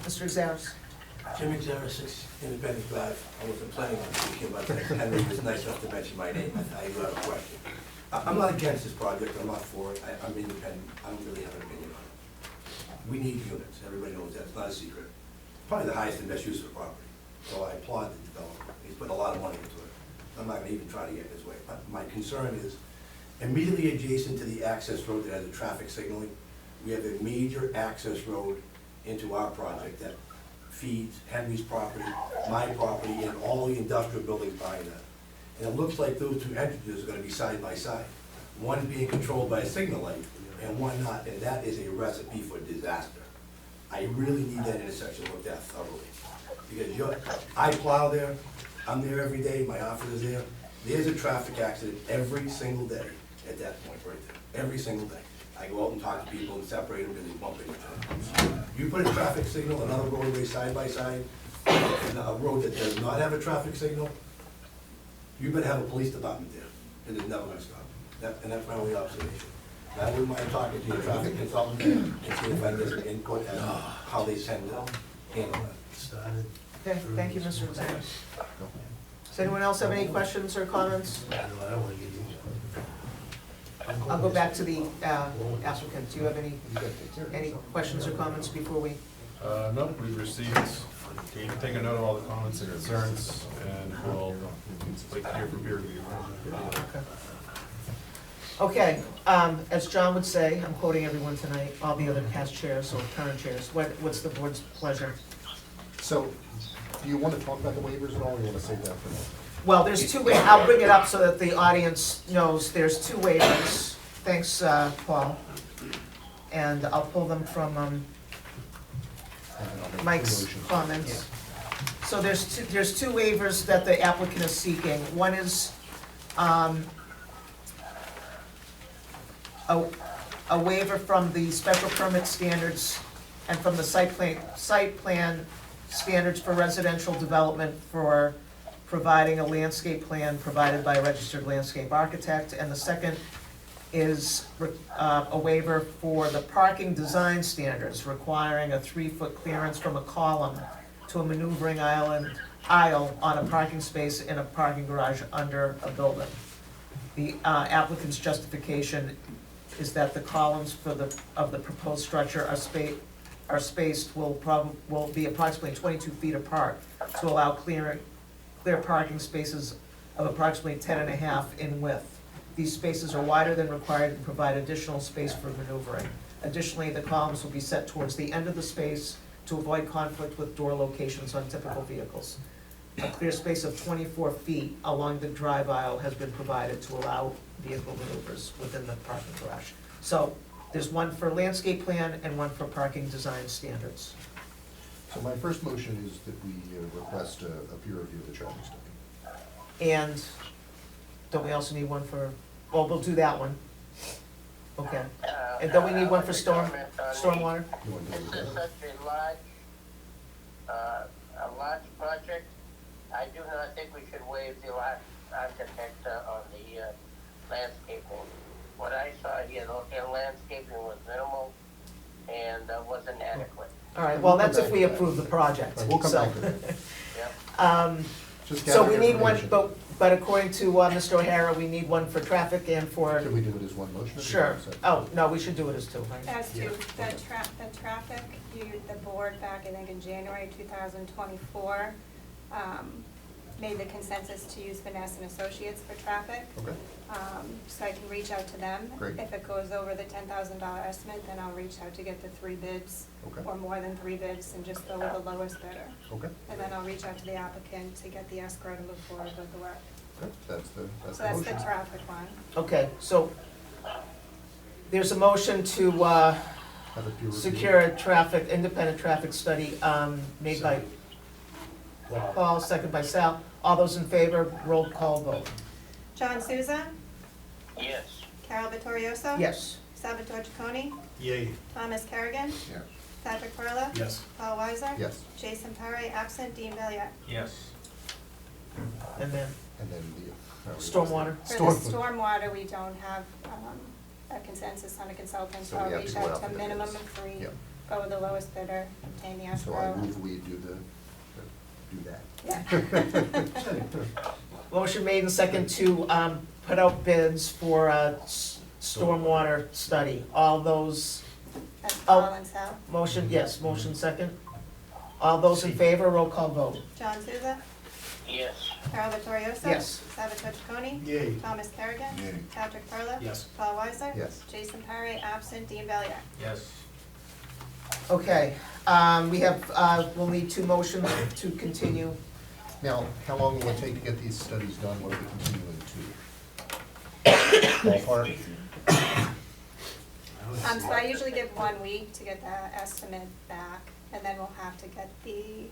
Mr. Zares? Jimmy Xera, 6 Independence Drive. I wasn't planning on speaking, but Henry was nice enough to mention my name. I do have a question. I'm not against this project, I'm not for it. I'm independent, I don't really have an opinion on it. We need units, everybody knows that, it's not a secret. Probably the highest and best use of the property. So I applaud the developer, he's put a lot of money into it. I'm not gonna even try to get this way. But my concern is, immediately adjacent to the access road that has a traffic signaling, we have a major access road into our project that feeds Henry's property, my property, and all the industrial buildings behind that. And it looks like those two entrances are gonna be side by side. One being controlled by a signal light and one not, and that is a recipe for disaster. I really need that intersection looked at thoroughly. Because I plow there, I'm there every day, my office is there. There's a traffic accident every single day at that point right there, every single day. I go out and talk to people and separate them because they bump into each other. You put a traffic signal, another roadway side by side, and a road that does not have a traffic signal, you better have a police department there, and it's never gonna stop. And that's my only observation. And I wouldn't mind talking to your traffic consultant and see if I can get some input as to how they tend to handle that. Okay, thank you, Mr. Zares. Does anyone else have any questions or comments? I'll go back to the applicant. Do you have any questions or comments before we? No, we've received, taken note of all the comments and concerns, and we'll wait to hear from peer review. Okay, as John would say, I'm quoting everyone tonight, all the other past chairs or current chairs, what's the board's pleasure? So, do you want to talk about the waivers at all, or you want to save that for now? Well, there's two, I'll bring it up so that the audience knows there's two waivers. Thanks, Paul. And I'll pull them from Mike's comments. So there's two waivers that the applicant is seeking. One is a waiver from the special permit standards and from the site plan standards for residential development for providing a landscape plan provided by a registered landscape architect. And the second is a waiver for the parking design standards requiring a 3-foot clearance from a column to a maneuvering aisle on a parking space in a parking garage under a building. The applicant's justification is that the columns of the proposed structure are spaced will be approximately 22 feet apart to allow clear parking spaces of approximately 10.5 in width. These spaces are wider than required and provide additional space for maneuvering. Additionally, the columns will be set towards the end of the space to avoid conflict with door locations on typical vehicles. A clear space of 24 feet along the drive aisle has been provided to allow vehicle maneuvers within the parking garage. So there's one for landscape plan and one for parking design standards. So my first motion is that we request a peer review of the traffic study. And don't we also need one for, well, we'll do that one. Okay. And don't we need one for stormwater? You want to do This is that? such a large project. I do not think we should waive the architect on the landscaping. What I saw here, the landscaping was minimal and wasn't adequate. All right, well, that's if we approve the project. Right, we'll come So, back to that. Yep. Just So gather we need one, information. but according to Mr. O'Hara, we need one for traffic and for, Can we do it as one motion? or sure. is it Oh, no, we should do it as two, right? As to the traffic, the board back, I think in January 2024, made the consensus to use Vanessa and Associates for traffic. Okay, So I can reach out to them. Great. If it goes over the $10,000 estimate, then I'll reach out to get the 3 bids, okay, or more than 3 bids, and just go with the lowest bidder. okay. And then I'll reach out to the applicant to get the escrow to move forward with the work. Good. That's the So that's the motion. traffic one. Okay, so there's a motion to Have a peer review. secure a independent traffic study made by Paul, second by Sal. All those in favor, roll call vote. John Souza, Yes. Carol Vittorioso. Yes. Salvatore Chaconi, Yay. Thomas Kerrigan, Yeah. Patrick Perla. Yes. Paul Weiser. Yes, Jason Parre, absent, Dean Valier. Yes. and And then then stormwater. For the stormwater, we don't have, a consensus on a consultant, so So we I'll have to reach go out out to for the minimum bids. of three, Yep. go with the lowest bidder, obtain the So I escrow. move we do that. Yeah. Motion made and second to, put out bids for a stormwater study. All those, That's Oh. Paul and Sal. motion, yes, motion second. All those in favor, roll call vote. John Souza, Yes. Carol Vittorioso. Yes. Salvatore Chaconi. Yay. Thomas Kerrigan. Yay. Patrick Perla. Yes. Paul Weiser. Yes. Jason Parre, absent, Dean Valier. Yes. Okay, we have, we'll need two motions to continue. Now, how long will it take to get these studies done? What are we continuing to? Ballpark? So I usually give 1 week to get the estimate back, and then we'll have to get the,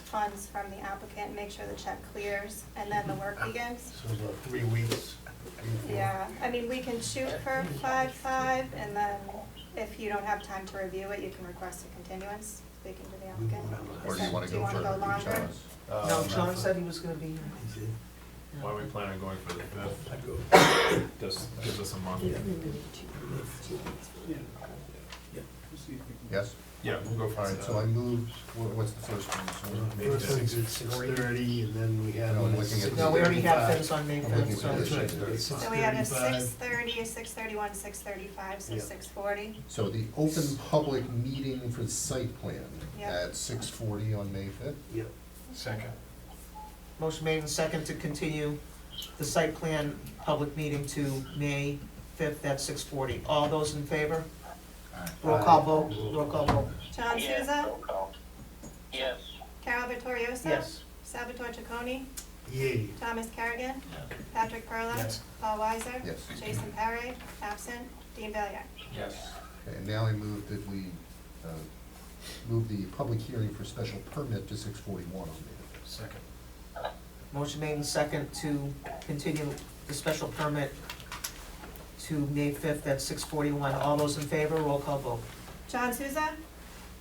funds from the applicant, and make sure the check clears, and then the work begins. So about 3 weeks. Yeah, I mean, we can shoot for 5/5, and then if you don't have time to review it, you can request a continuance, speaking to the applicant. Or do you wanna go further? longer? No, John said he was gonna be here. Why are we planning on going for the fifth? Just gives us a month. Yeah. Yeah. We'll see if we can- Yes? Yeah, we'll go for All right, so I move, what's the first one? So- First thing's at 6:30, and then we had No, I'm one at looking at- No, we already have 6:35. things on May I'm looking fifth, for so. this. That's right, it's So we have a 6:35. 6:30, a 6:31, 6:35, so Yeah. 6:40. So the open public meeting for the site plan Yeah. at 6:40 on May 5th? Yep. Second. Motion made and second to continue the site plan public meeting to May 5th at 6:40. All those in favor? Roll call vote, roll call vote. John Yeah, Souza, roll call. Yes. Carol Vittorioso. Yes. Salvatore Chaconi, Yay. Thomas Kerrigan. Patrick Perla. Yes. Paul Weiser. Yes. Jason Parre, absent, Dean Valier. Yes. Okay, and now I move that we move the public hearing for special permit to 6:41 on May 5th. Second. Motion made and second to continue the special permit to May 5th at 6:41. All those in favor, roll call vote. John Souza,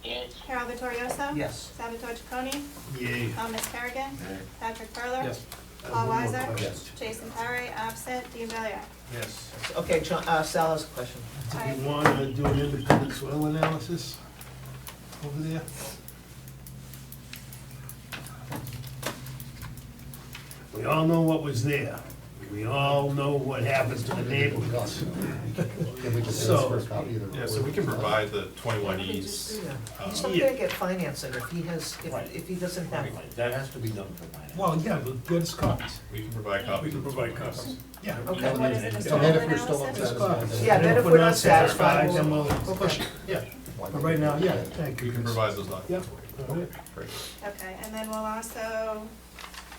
Yes. Carol Vittorioso. Yes. Salvatore Chaconi, Yay. Thomas Kerrigan. Patrick Perla. Yes. Paul Weiser. Yes. Jason Parre, absent, Dean Valier. Yes. Okay, John, Sal has a question. Do you want to do an independent soil analysis over there? We all know what was there. We all know what happened to the neighborhoods. Can we just So- ask for a copy of the? Yeah, so we can provide the Why 21 don't we E's. just do that? um, He's not gonna get financing if he has, Right. if he doesn't have. That has to be done for finance. Well, yeah, but get us copies. We can provide copies. We can of the provide 21 E's. copies. Yeah. Okay. What is it, a And soil then if we're still analysis? unsatisfied. Yeah, then if we're not satisfied, then we'll, we'll push it. Yeah, why but not? right now, yeah, thank you. We can provide those documents. Yeah. All right. Great. Okay, and then we'll also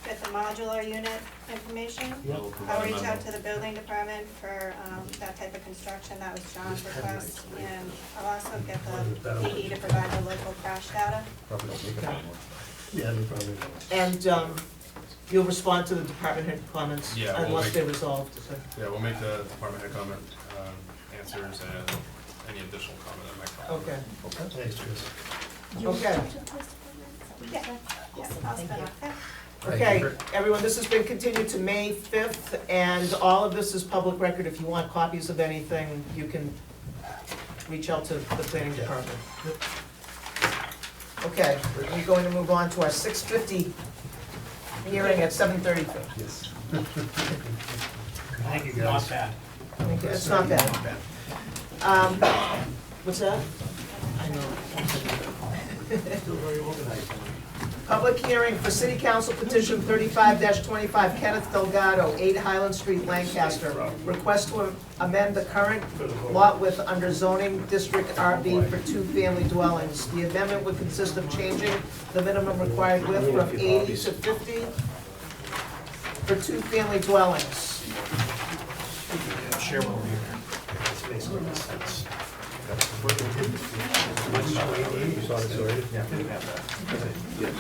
get the modular unit information. Yeah. We'll provide I'll a reach memo. out to the building department for, that type of construction, that was John's request. And I'll also get the PD to provide the local crash data. Probably don't make it anymore. Yeah, they probably will. and, you'll respond to the department head comments Yeah, we'll unless make- they're resolved. So- Yeah, we'll make the department head comment answers and any additional comment that might come. Okay, Thanks, Chris. okay. Yeah, yeah, I'll spin off that. Okay, everyone, this has been continued to May 5th, and all of this is public record. If you want copies of anything, you can reach out to the planning department. Okay, we're going to move on to our 6:50 hearing at 7:30. Yes. Thank you, Not guys. bad. Okay, it's not bad. What's that? I know. Still very organized. Public hearing for City Council Petition 35-25, Kenneth Delgado, 8 Highland Street, Lancaster. Request to amend the current lot width under zoning district RB for 2-family dwellings. The amendment would consist of changing the minimum required width from 80 to 50 for 2-family dwellings. Share one here. That's basically what it says. You saw this already? Yeah, we have that. Yes.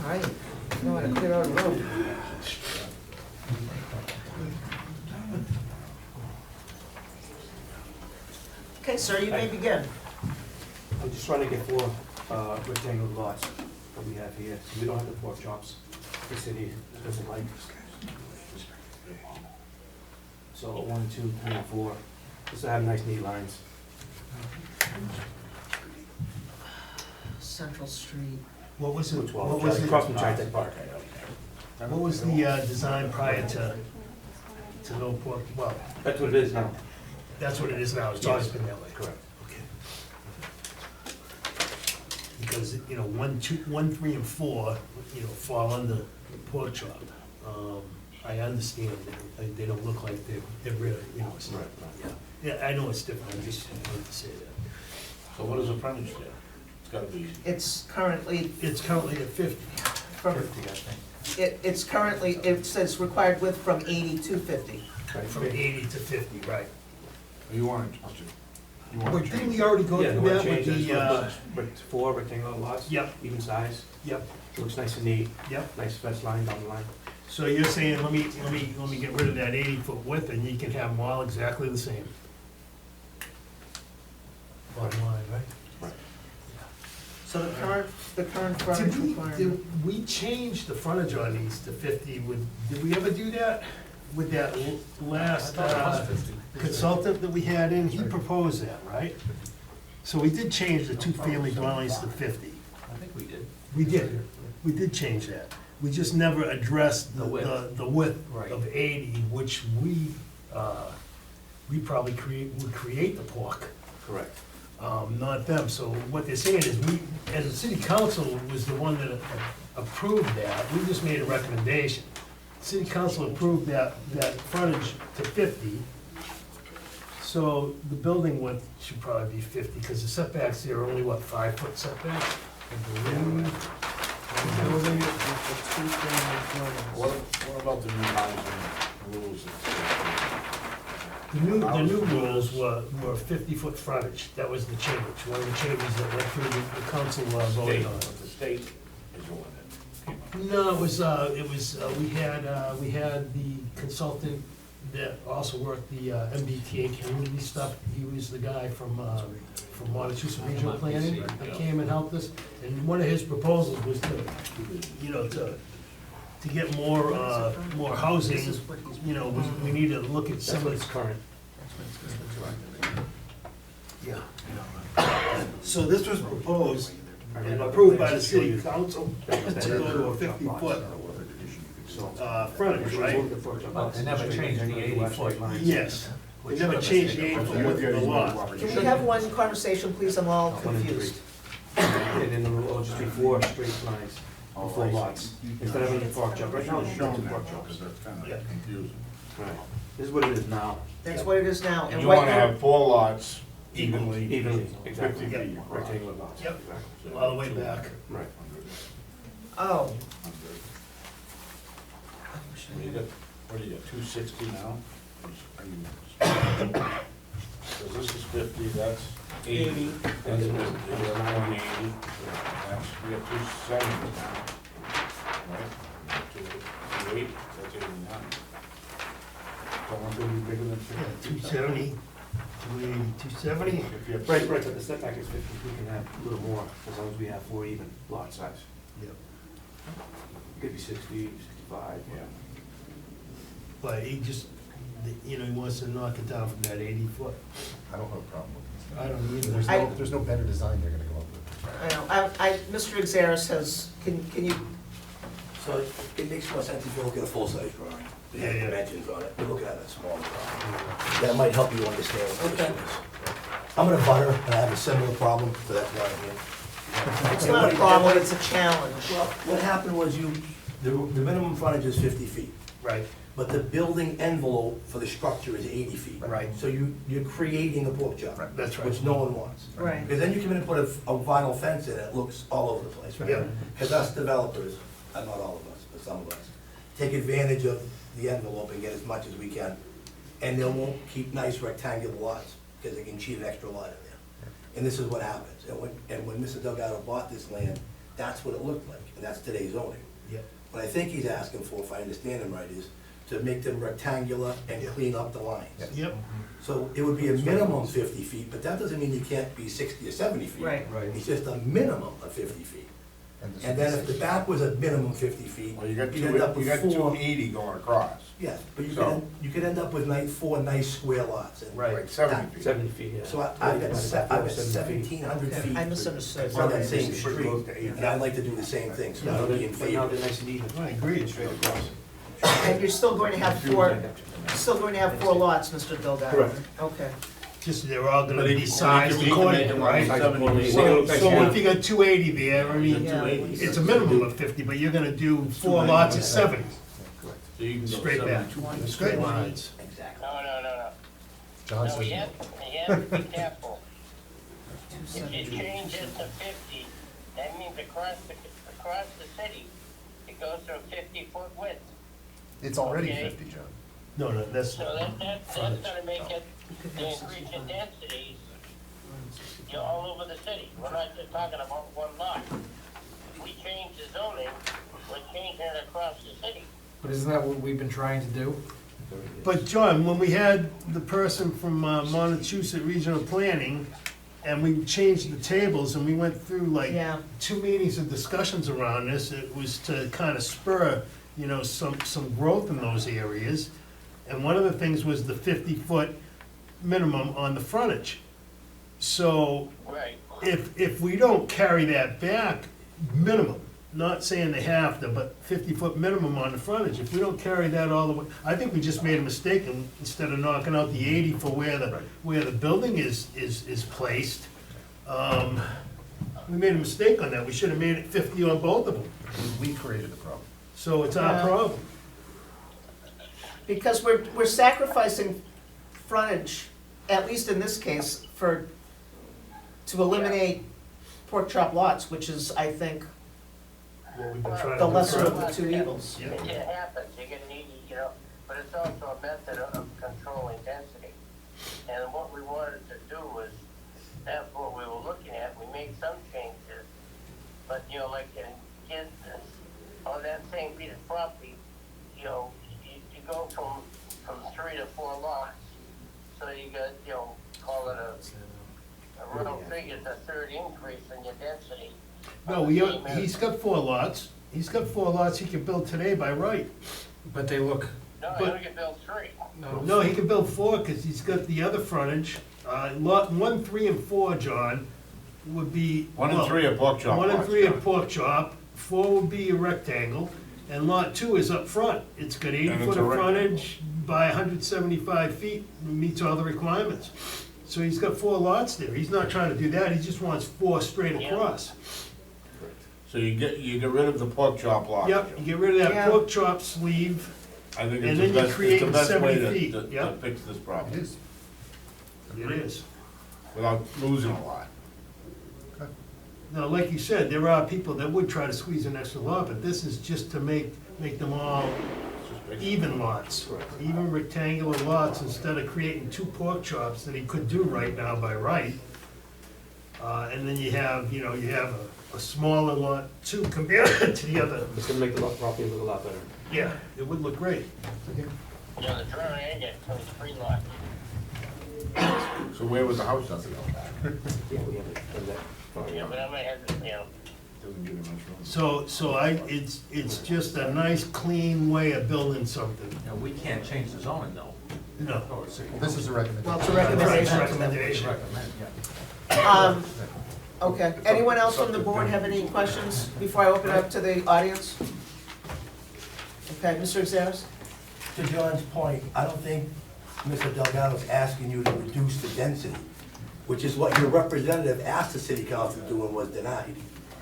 All right, know how to clear out a road. Okay, so sir, you may begin. I'm just trying to get 4 rectangular lots that we have here. We don't have the pork chops the city doesn't like. So 1, 2, 3, and 4, just to have nice neat lines. Central Street. What was it, 12, what was across the, from Chi-Tech Park. what was the design prior to no pork, well, That's what it is now. that's what it is now, it's always been that way. Correct. Okay. Because, you know, 1, 2, 1, 3, and 4, you know, fall under pork chop. I understand that they don't look like they're really, you know, it's not, yeah, I know it's different, I just wanted to say that. So what is the frontage there? It's gotta be It's currently, It's currently at 50. from, 50, I think. it's currently, it says required width from 80 to 50. From 80 to 50, right. You want it, you want But to didn't change we already go Yeah, through the one that change with is the, with 4 rectangular lots. Yep. Even size, yep, looks nice and neat, yep. nice fence line down the line. So you're saying, let me get rid of that 80-foot width and you can have them all exactly the same? Bottom line, right? So the current frontage requirement. Did we change the frontage on these to 50? Did we ever do that with that last consultant that we had in? He proposed that, right? So we did change the 2-family dwellings to 50. I think we did. We did change that. We just never addressed the width. width Right. of 80, which we probably would create the pork. Correct. Not them. So what they're saying is we, as a city council, was the one that approved that. We just made a recommendation. City council approved that frontage to 50. So the building width should probably be 50, because the setbacks there are only, what, 5-foot setbacks? I believe. The building, What about the new housing rules? the new rules were 50-foot frontage. That was the change, one of the changes that went through the council voted on. The state is the one that. No, it was, we had the consultant that also worked the MBTA community stuff. He was the guy from Montechusett Regional Planning that came and helped us. And one of his proposals was to, you know, to get more housing, you know, we need to look at some of It's this. current. Yeah. So this was proposed and approved by the city council to go to a 50-foot frontage, right? They never changed the 80-foot. Yes. We never changed the 8-foot width of the lot. Can we have one conversation, please? I'm all 1 and 3. confused. And then it'll just be 4 straight lines, or 4 lots, instead of any pork chop. Right now, it's Shown two that, pork because chops. that's kind Yeah. of confusing. Right. This is what it is now. That's what it is now. And And you right wanna now, have 4 lots evenly. Evenly, exactly. 50 feet. Rectangular lots. Yep. Exactly. All the way back. Right. oh, What do you got, 260 now? So this is 50, that's 80, that's 50, that's 180, that's, we have 270 now, right? 280, that's 89. So I want to be bigger than 50. 270, 280, 270. If you have Right, but the setback is 50, we can have a little more, as long as we have 4 even lot size. Yep. It could be 60, 65. Yeah. But he just, you know, he wants to knock it down from that 80-foot. I don't have a problem with this. I don't either. There's no better design they're gonna come up with. I know, Mr. Exares has, can you, So it makes more sense if you look at a full-size drawing. They have Yeah. dimensions on it, you look at a small drawing. That might help you understand what the Okay. issue is. I'm in a butter, and I have a similar problem, so that's why I'm here. it's not a problem, it's a challenge. Well, what happened was the minimum frontage is 50 feet, Right, but the building envelope for the structure is 80 feet. Right. So you're creating a pork chop. Right, that's right. Which no one wants. Right. Because then you come in and put a vinyl fence in, it looks all over the place, right? Yeah. Because us developers, not all of us, but some of us, take advantage of the envelope and get as much as we can. And they won't keep nice rectangular lots, because they can cheat an extra lot in there. And this is what happens. And when Mr. Delgado bought this land, that's what it looked like, and that's today's zoning. yep, What I think he's asking for, if I understand him right, is to make them rectangular and clean up the lines. Yep. So it would be a minimum 50 feet, but that doesn't mean you can't be 60 or 70 feet. Right. Right. It's just a minimum of 50 feet. this And would then be if the 60. back was a minimum 50 feet, Well, you got you'd end up you with got 4. 280 going across, Yes, but So- you could end up with 4 nice square lots. And Right. like 70 feet. 70 feet, yeah. So I've got 1,700 Okay, feet I misunderstood. on that same Pretty street, close to 80. and I'd like to do the same thing, so Now I'd be they're, in but now favor. they're nice and even. I agree. Straight across. And you're still going to have four lots, Mr. Delgado? Correct. Okay. Just, they're all gonna But be you sized can make accordingly, them right? like 70. So if you got 280 there, I mean, Yeah. it's a minimum of 50, but you're gonna do 4 lots at 70, So you can go straight back, 72. straight lines. Exactly. No. John No, says you no. have to be careful. If you change it to 50, that means across the city, it goes to a 50-foot width. It's already Okay. 50, John. No, that's, So that's gonna make it, the increase in densities, all over the city. We're not just talking about one lot. If we change the zoning, we're changing it across the city. But isn't that what we've been trying to do? but John, when we had the person from Montechusett Regional Planning, and we changed the tables, and we went through like Yeah. 2 meetings of discussions around this, it was to kind of spur, some growth in those areas. And one of the things was the 50-foot minimum on the frontage. So Right. if we don't carry that back, minimum, not saying they have to, but 50-foot minimum on the frontage, if we don't carry that all the way, I think we just made a mistake, and instead of knocking out the 80 for where the building is placed, we made a mistake on that, we should have made it 50 on both of them, We created the problem. so it's our Yeah. problem. Because we're sacrificing frontage, at least in this case, to eliminate pork chop lots, which is, I think, What we've been trying to the do lesser of forever. the two evils. Yeah. It happens, you get needy, but it's also a method of controlling density. And what we wanted to do was, that's what we were looking at, we made some changes, but, like in on that same piece of property, you go from 3 to 4 lots. So you got, call it a round figure, the third increase in your density. No, he's got 4 lots, he can build today by right. But they look, No, but- you only can build 3. No, he can build 4, because he's got the other frontage. Lot 1, 3, and 4, John, would be. 1 and 3 are pork chop 1 and lots, 3 are John. pork chop, 4 would be a rectangle, and lot 2 is up front. It's got 80 And it's foot a of rectangle. frontage by 175 feet, meets all the requirements. So he's got 4 lots there, he's not trying to do that, he just wants 4 straight Yeah. across. So you get rid of the pork chop lot. Yep, you get rid of that Yeah. pork chop sleeve, I think And it's then the you best, create it's the best way 70 feet, to yep. fix this It problem, is. it is. without losing a lot. Now, like you said, there are people that would try to squeeze an extra lot, but this is just to make them all It's just basic. even lots, even rectangular lots, instead of creating 2 pork chops that he could do right now by right. And then you have a smaller lot too compared to the other. It's gonna make the property look a lot better. Yeah, it would look great. The drawing I get shows 3 lots. So where was the house up Yeah, we haven't done that. But I might have, Doesn't give you much room. So it's just a nice, clean way of building something. you know, we can't change the zoning though. No. Or the city Well, this is a recommendation. Well, it's a Right, recommendation. recommendation. recommend, yeah. Okay, anyone else from the board have any questions before I open it up to the audience? Okay, Mr. Xeris? To John's point, I don't think Mr. Delgado's asking you to reduce the density, which is what your representative asked the city council to do and was denied.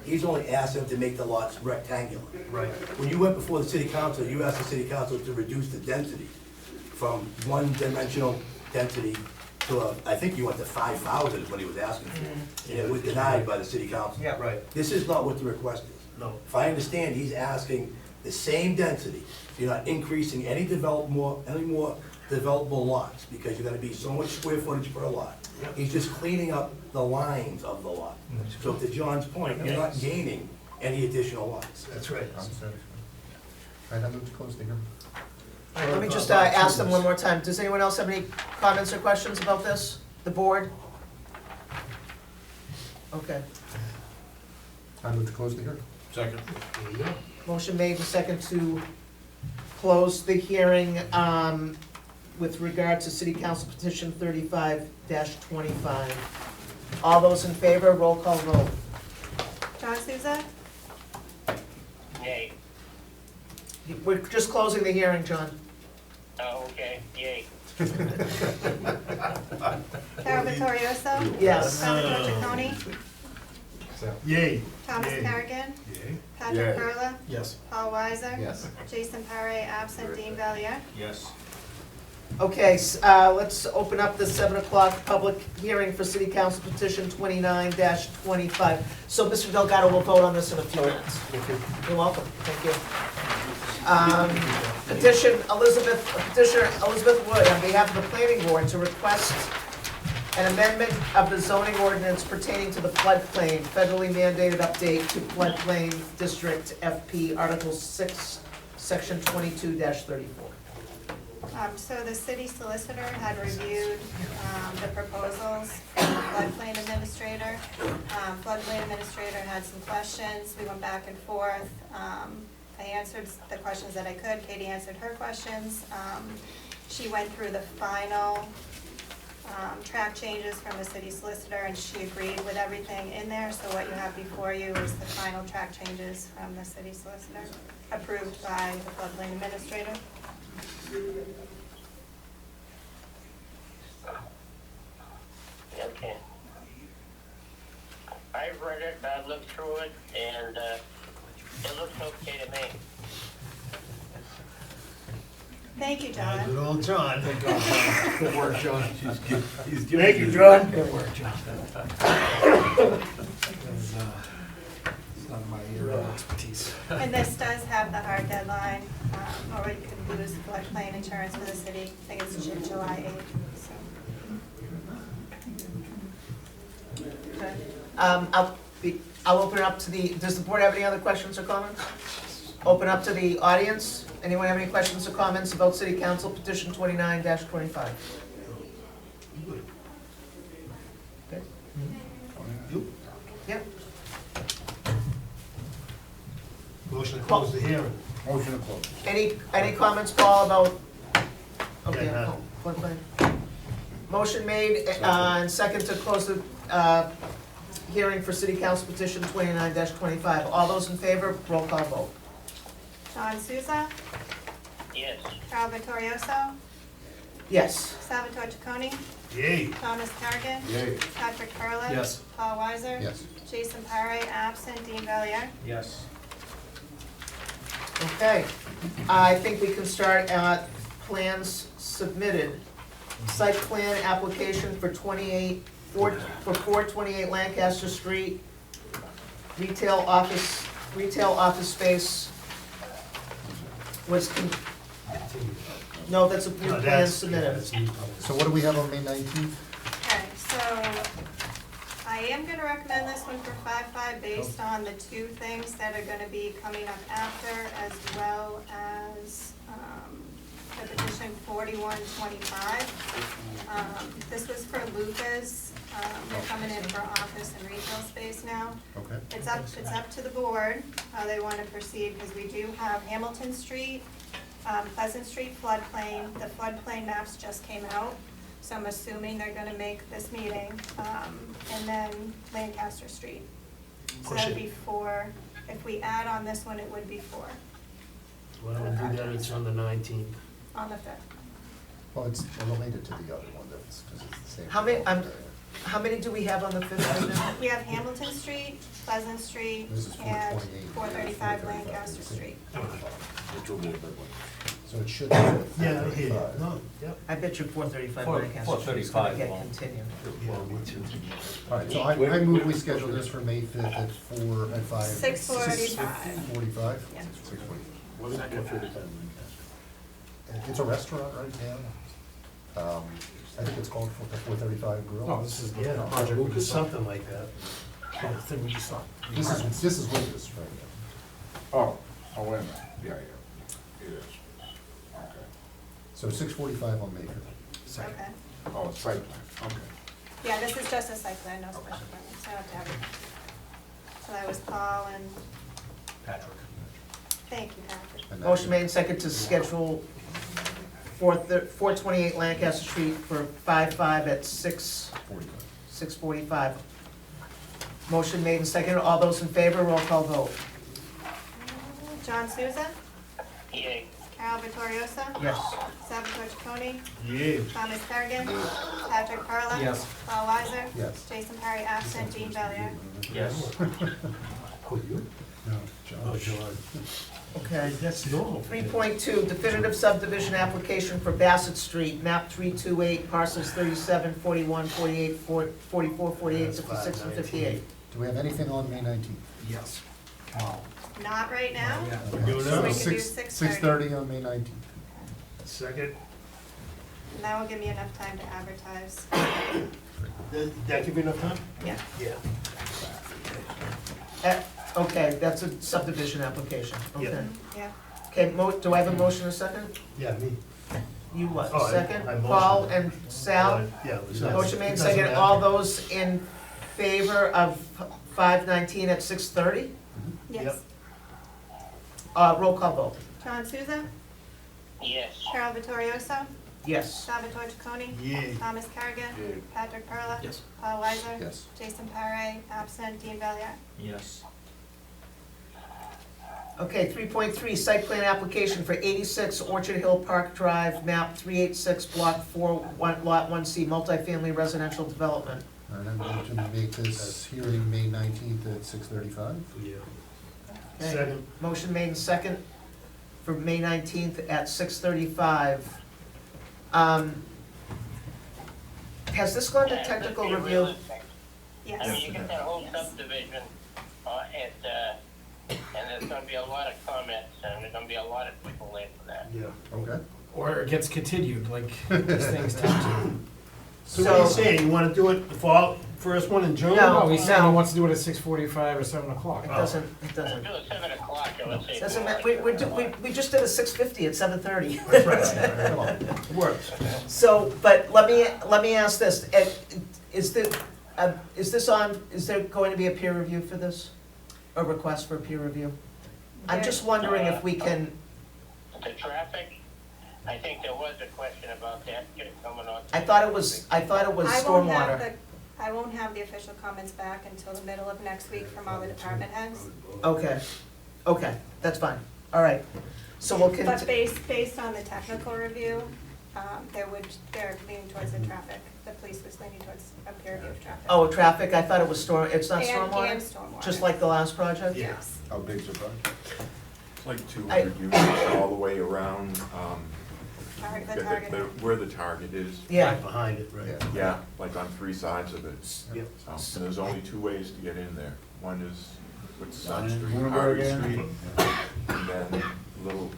He's only asked them to make the lots rectangular. Right. When you went before the city council, you asked the city council to reduce the density from one-dimensional density to I think you went to 5,000 is what he was asking for. And it was denied by the city council. Yeah. Right, This is not what the request is. no. If I understand, he's asking the same density. You're not increasing any more developable lots, because you're gonna be so much square footage per lot. Yep. He's just cleaning up the lines of the lot. So to John's point, you're not gaining any additional lots. That's right. I'm satisfied. All right, I move to close the hearing. All right, let me just ask them one more time. Does anyone else have any comments or questions about this? The board? Okay. I move to close the hearing. Second. There you go. Motion made and second to close the hearing with regard to City Council Petition 35-25. All those in favor, roll call vote. John Souza, Yay. We're just closing the hearing, John. Oh, okay, yay. Carol Vittorioso. Yes. Salvatore Chaconi, Yay. Thomas Yay. Carrigan, Yay. Patrick Yay. Perla, Yes. Paul Weiser. Yes. Jason Parre, absent, Dean Valier. Yes. Okay, let's open up the 7 o'clock public hearing for City Council Petition 29-25. So Mr. Delgado will vote on this in a few minutes. You're welcome, thank you. Petitioner Elizabeth Wood on behalf of the planning board to request an amendment of the zoning ordinance pertaining to the floodplain, federally mandated update to floodplain district FP Article 6, Section 22-34. So the city solicitor had reviewed the proposals from the floodplain administrator. Floodplain administrator had some questions, we went back and forth. I answered the questions that I could, Katie answered her questions. She went through the final track changes from the city solicitor, and she agreed with everything in there. So what you have before you is the final track changes from the city solicitor, approved by the floodplain administrator. Okay. I've read it, I've looked through it, and, it looks okay to me. Thank you, John. Good old John. Good work, John. Thank you, John. Good work, John. It's not my area of expertise. And this does have the hard deadline, or you can lose floodplain insurance for the city. I think it's July 8th, so. I'll open it up to does the board have any other questions or comments? Open up to the audience. Anyone have any questions or comments about City Council Petition 29-25? Okay. Yep. Motion to close the hearing. Motion to close. Any comments, Paul, about? Okay. Yeah, floodplain. Motion made and second to close the hearing for City Council Petition 29-25. All those in favor, roll call vote. John Souza, Yes. Carol Vittorioso, Yes. Salvatore Chaconi, Yay. Thomas Carrigan, Yay. Patrick Perla. Yes. Paul Weiser. Yes. Jason Parre, absent, Dean Valier. Yes. Okay, I think we can start at plans submitted. Site plan application for 428 Lancaster Street, retail office space was, no, that's a new No, plan that's- submitted. that's new public. So what do we have on May 19th? Okay, so I am gonna recommend this one for 5-5 based on the two things that are gonna be coming up after, as well as, the petition 4125. This was for Lucas, they're coming in for office and retail space now. Okay. It's up to the board how they wanna proceed, because we do have Hamilton Street, Pleasant Street floodplain. The floodplain maps just came out, so I'm assuming they're gonna make this meeting, and then Lancaster Street. So that would be 4, if we add on this one, it would be 4 Why don't we do that, it's on the 19th. on the 5th. Well, it's related to the other one, that's, because it's the same. How many do we have on the 5th right now? We have Hamilton Street, Pleasant Street, This is and 428. 435 Lancaster Street. Which will be a big one. So it should be. Yeah, I hear you. 35. No, yep. I bet you 435 Four- Lancaster Street is gonna 435 get won't. continued. Yeah, me too. All right, so I move we schedule this for May 5th at 5. 6:45. 45? Yeah. 6:45. What's that, 435? It's a restaurant right now. I think it's called 435 Grill. Oh, this is the Yeah, project. we just saw. something like that. I think we just saw. This is Lucas right now. Oh, wait a minute. Yeah, it is. Okay. So 6:45 on May 5th. Okay. Oh, site plan, okay. Yeah, this is just a site plan, no special permit, so I have to have it. So that was Paul and, Patrick. thank you, Patrick. And that- Motion made and second to schedule 428 Lancaster Street for 5/5 at 6:45. Motion made and seconded. All those in favor, roll call vote. John Souza, Yay. Carol Vittorioso, Yes. Salvatore Chaconi, Yeah. Thomas Kerrigan, Patrick Perla. Yes. Paul Weiser. Yes. Jason Parry absent, Dean Valier. Yes. Who, you? No, John. Okay. That's normal. 3.2, definitive subdivision application for Bassett Street, map 328, parcels 37, 41, 48, 44, 48, 56, and 58. Do we have anything on May 19th? Yes. Not right now. We're doing So that. we can do 6:30 on May 19th. Second. And that will give me enough time to advertise. That give you enough time? Yeah. Yeah. Okay, that's a subdivision application, Yeah. okay. Yeah. Okay, do I have a motion and a second? Yeah, me. You what, Oh, I second? motioned. Paul and Sal? Yeah. it was- Motion made and it doesn't second. matter. All those in favor of 5/19 at 6:30? Yes. Roll call vote. John Souza, Yes. Carol Vittorioso, Yes. Salvatore Chaconi, Yeah. Thomas Kerrigan, Yay. Patrick Perla. Yes. Paul Weiser. Yes. Jason Parre absent, Dean Valier. Yes. Okay, 3.3, site plan application for 86 Orchard Hill Park Drive, map 386, block 4, lot 1C, multifamily residential development. All right, I'm going to make this hearing May 19th at 6:35. Yeah. Okay. Second. Motion made and second for May 19th at 6:35. Has this gone to Yeah, technical let's be review? realistic. I mean, Yes. you get that whole subdivision, and there's gonna be a lot of comments, and there's gonna be a lot of people in for that. Yeah. Okay. Or it gets continued, like these things tend to. So what are you saying? You wanna do it the fall, first one in June? No. No, he's saying he wants to do it at 6:45 or 7:00. It doesn't, it Let's doesn't. do it 7 o'clock, I would say. Doesn't matter, we just did a 6:50 at 7:30. That's right. Come on. It works. So, but let me ask this, is there going to be a peer review for this? A request for peer review? I'm just wondering if we can, The traffic, I think there was a question about that, coming on. I thought it was stormwater. I won't have the official comments back until the middle of next week from all the department heads. Okay, that's fine, all right. So we'll But continue. based on the technical review, they're leaning towards the traffic. The police was leaning towards a peer review of traffic. Oh, traffic, I thought it was it's not And stormwater? stormwater. Just like the last project? Yes. How big's the project? It's like 200 units all the way around, The target. where the target is. Yeah, Right behind it, right? Yeah, like on 3 sides of it. Yep. So, and there's only 2 ways to get in there. One is with Sun Street, Bloomberg Harvey end. Street, and then a little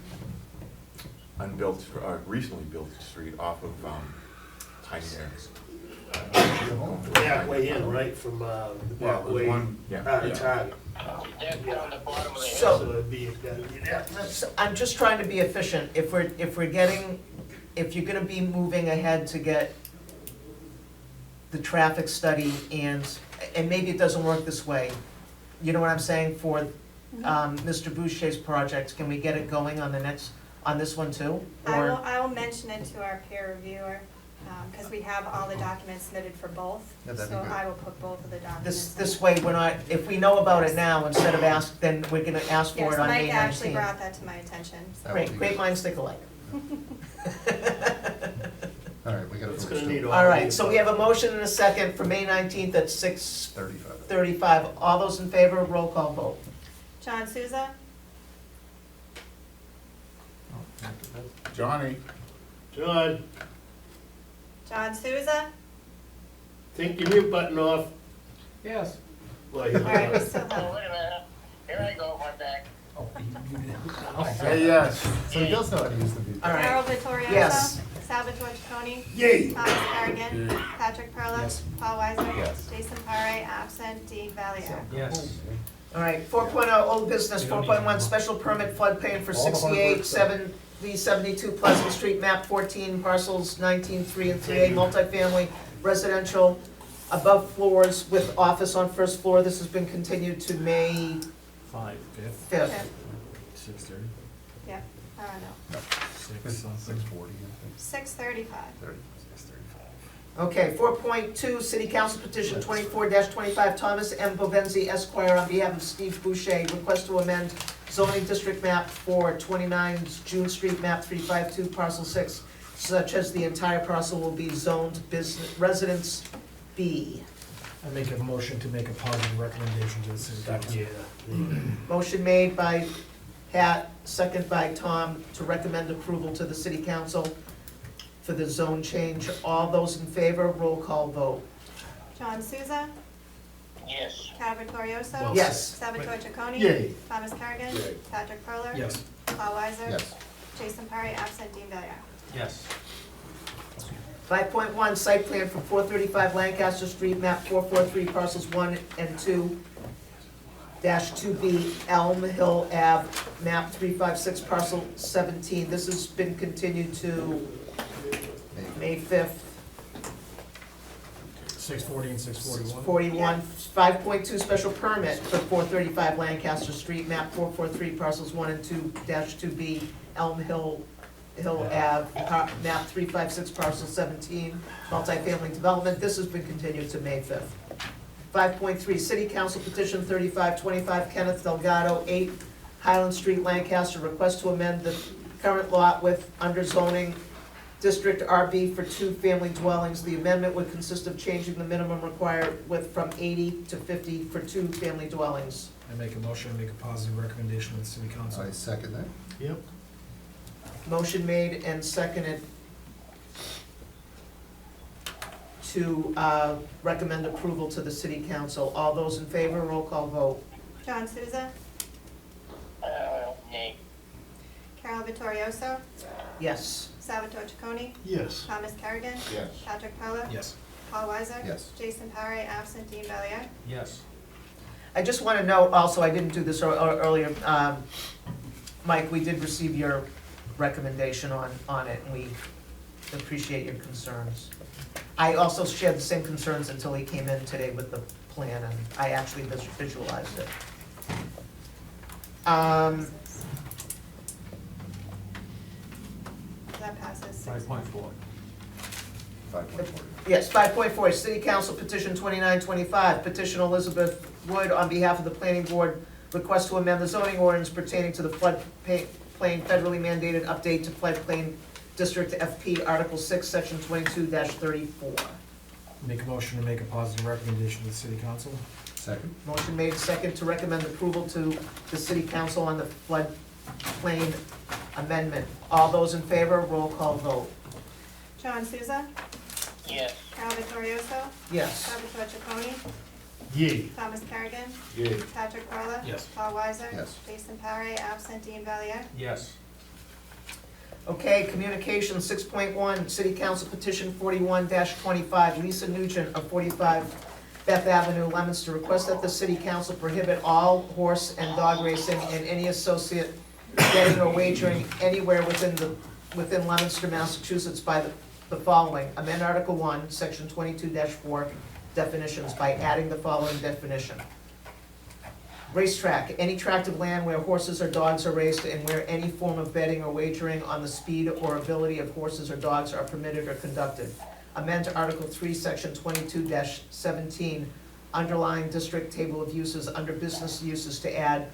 unbuilt, recently built street off of Tiny Air. Back way in, right, from, the Yeah, back there's way, one, yeah. Target. That's on the bottom of the hill. So- So it'd be, yeah. So I'm just trying to be efficient. If you're gonna be moving ahead to get the traffic study and maybe it doesn't work this way, you know what I'm saying, for Mr. Boucher's project, can we get it going on this one too? Or, I will mention it to our peer reviewer, because we have all the documents submitted for both. Yeah, that'd be So good. I will put both of the documents. this way, we're not, if we know about it now, instead of then we're gonna ask for Yes, it on May Mike actually 19th. brought that to my attention. That would be Great good. minds think alike. All right, we got It's to gonna need All right, so we have a motion and a second for May 19th at 35. 6:35. All those in favor, roll call vote. John Souza, Johnny, John, John Souza. take your mute button off. Yes. Well, All right, we still Oh, have. wait a minute, here I go, my back. say yes. So he does know how to use the mute. All right. Carol Vittorioso. Yes. Salvatore Chaconi. Yay! Thomas Kerrigan. Yay. Patrick Perla. Yes. Paul Weiser. Yes. Jason Parre absent, Dean Valier. Yes. All right, 4.0, old business, 4.1, special permit floodplain for All the hard 68, work 7, 72 Pleasant Street, map 14, parcels 19, 3 and 3A, multifamily residential above floors with office on first floor. This has been continued to May 5th. 6:30? Yeah, I don't know. 6:40, 6:35. Okay, 4.2, City Council Petition 24-25, Thomas M. Bovenzi Esquire, on behalf of Steve Boucher, request to amend zoning district map for 29 June Street, map 352, parcel 6, such as the entire parcel will be zoned business, residence B. I make a motion to make a positive recommendation to the city council. Motion made by Pat, second by Tom, to recommend approval to the city council for the zone change. All those in favor, roll call vote. John Souza, Yes. Carol Vittorioso. Yes. Salvatore Chaconi. Yay. Thomas Kerrigan. Yay. Patrick Perla. Yes. Paul Weiser. Yes. Jason Parry, absent Dean Valier. Yes. 5.1, site plan for 435 Lancaster Street, map 443, parcels 1 and 2, -2B, Elm Hill Ave, map 356, parcel 17. This has been continued to May 5th, 640 and 641. 41. 5.2, special permit for 435 Lancaster Street, map 443, parcels 1 and 2, -2B, Elm Hill Ave, map 356, parcel 17, multifamily development. This has been continued to May 5th. 5.3, City Council Petition 3525, Kenneth Delgado, 8 Highland Street, Lancaster, request to amend the current lot with under zoning District RB for 2-family dwellings. The amendment would consist of changing the minimum required width from 80 to 50 for 2-family dwellings. I make a motion to make a positive recommendation to the city council. I second that. Yep. Motion made and seconded to recommend approval to the city council. All those in favor, roll call vote. John Souza, Nay. Carol Vittorioso, Yes. Salvatore Chaconi. Yes. Thomas Kerrigan. Yes. Patrick Perla. Yes. Paul Weiser. Yes. Jason Parry, absent Dean Valier. Yes. I just want to note also, I didn't do this earlier, Mike, we did receive your recommendation on it, and we appreciate your concerns. I also shared the same concerns until he came in today with the plan, and I actually visualized it. That passes. 5.4. 5.40. Yes, 5.4, City Council Petition 2925, petition Elizabeth Wood on behalf of the planning board, request to amend the zoning ordinance pertaining to the floodplain federally mandated update to floodplain district FP Article 6, Section 22-34. Make a motion to make a positive recommendation to the city council. Second? Motion made second to recommend approval to the city council on the floodplain amendment. All those in favor, roll call vote. John Souza, Yes. Carol Vittorioso, Yes. Salvatore Chaconi, Yay. Thomas Kerrigan, Yay. Patrick Perla. Yes. Paul Weiser. Yes. Jason Parry, absent Dean Valier. Yes. Okay, communication 6.1, City Council Petition 41-25, Lisa Nugent of 45 Beth Avenue, Leominster, request that the city council prohibit all horse and dog racing and any associate betting or wagering anywhere within Leominster, Massachusetts by the following. Amend Article 1, Section 22-4, definitions by adding the following definition. Racetrack, any tract of land where horses or dogs are raced and where any form of betting or wagering on the speed or ability of horses or dogs are permitted or conducted. Amend Article 3, Section 22-17, underlying district table of uses under business uses to add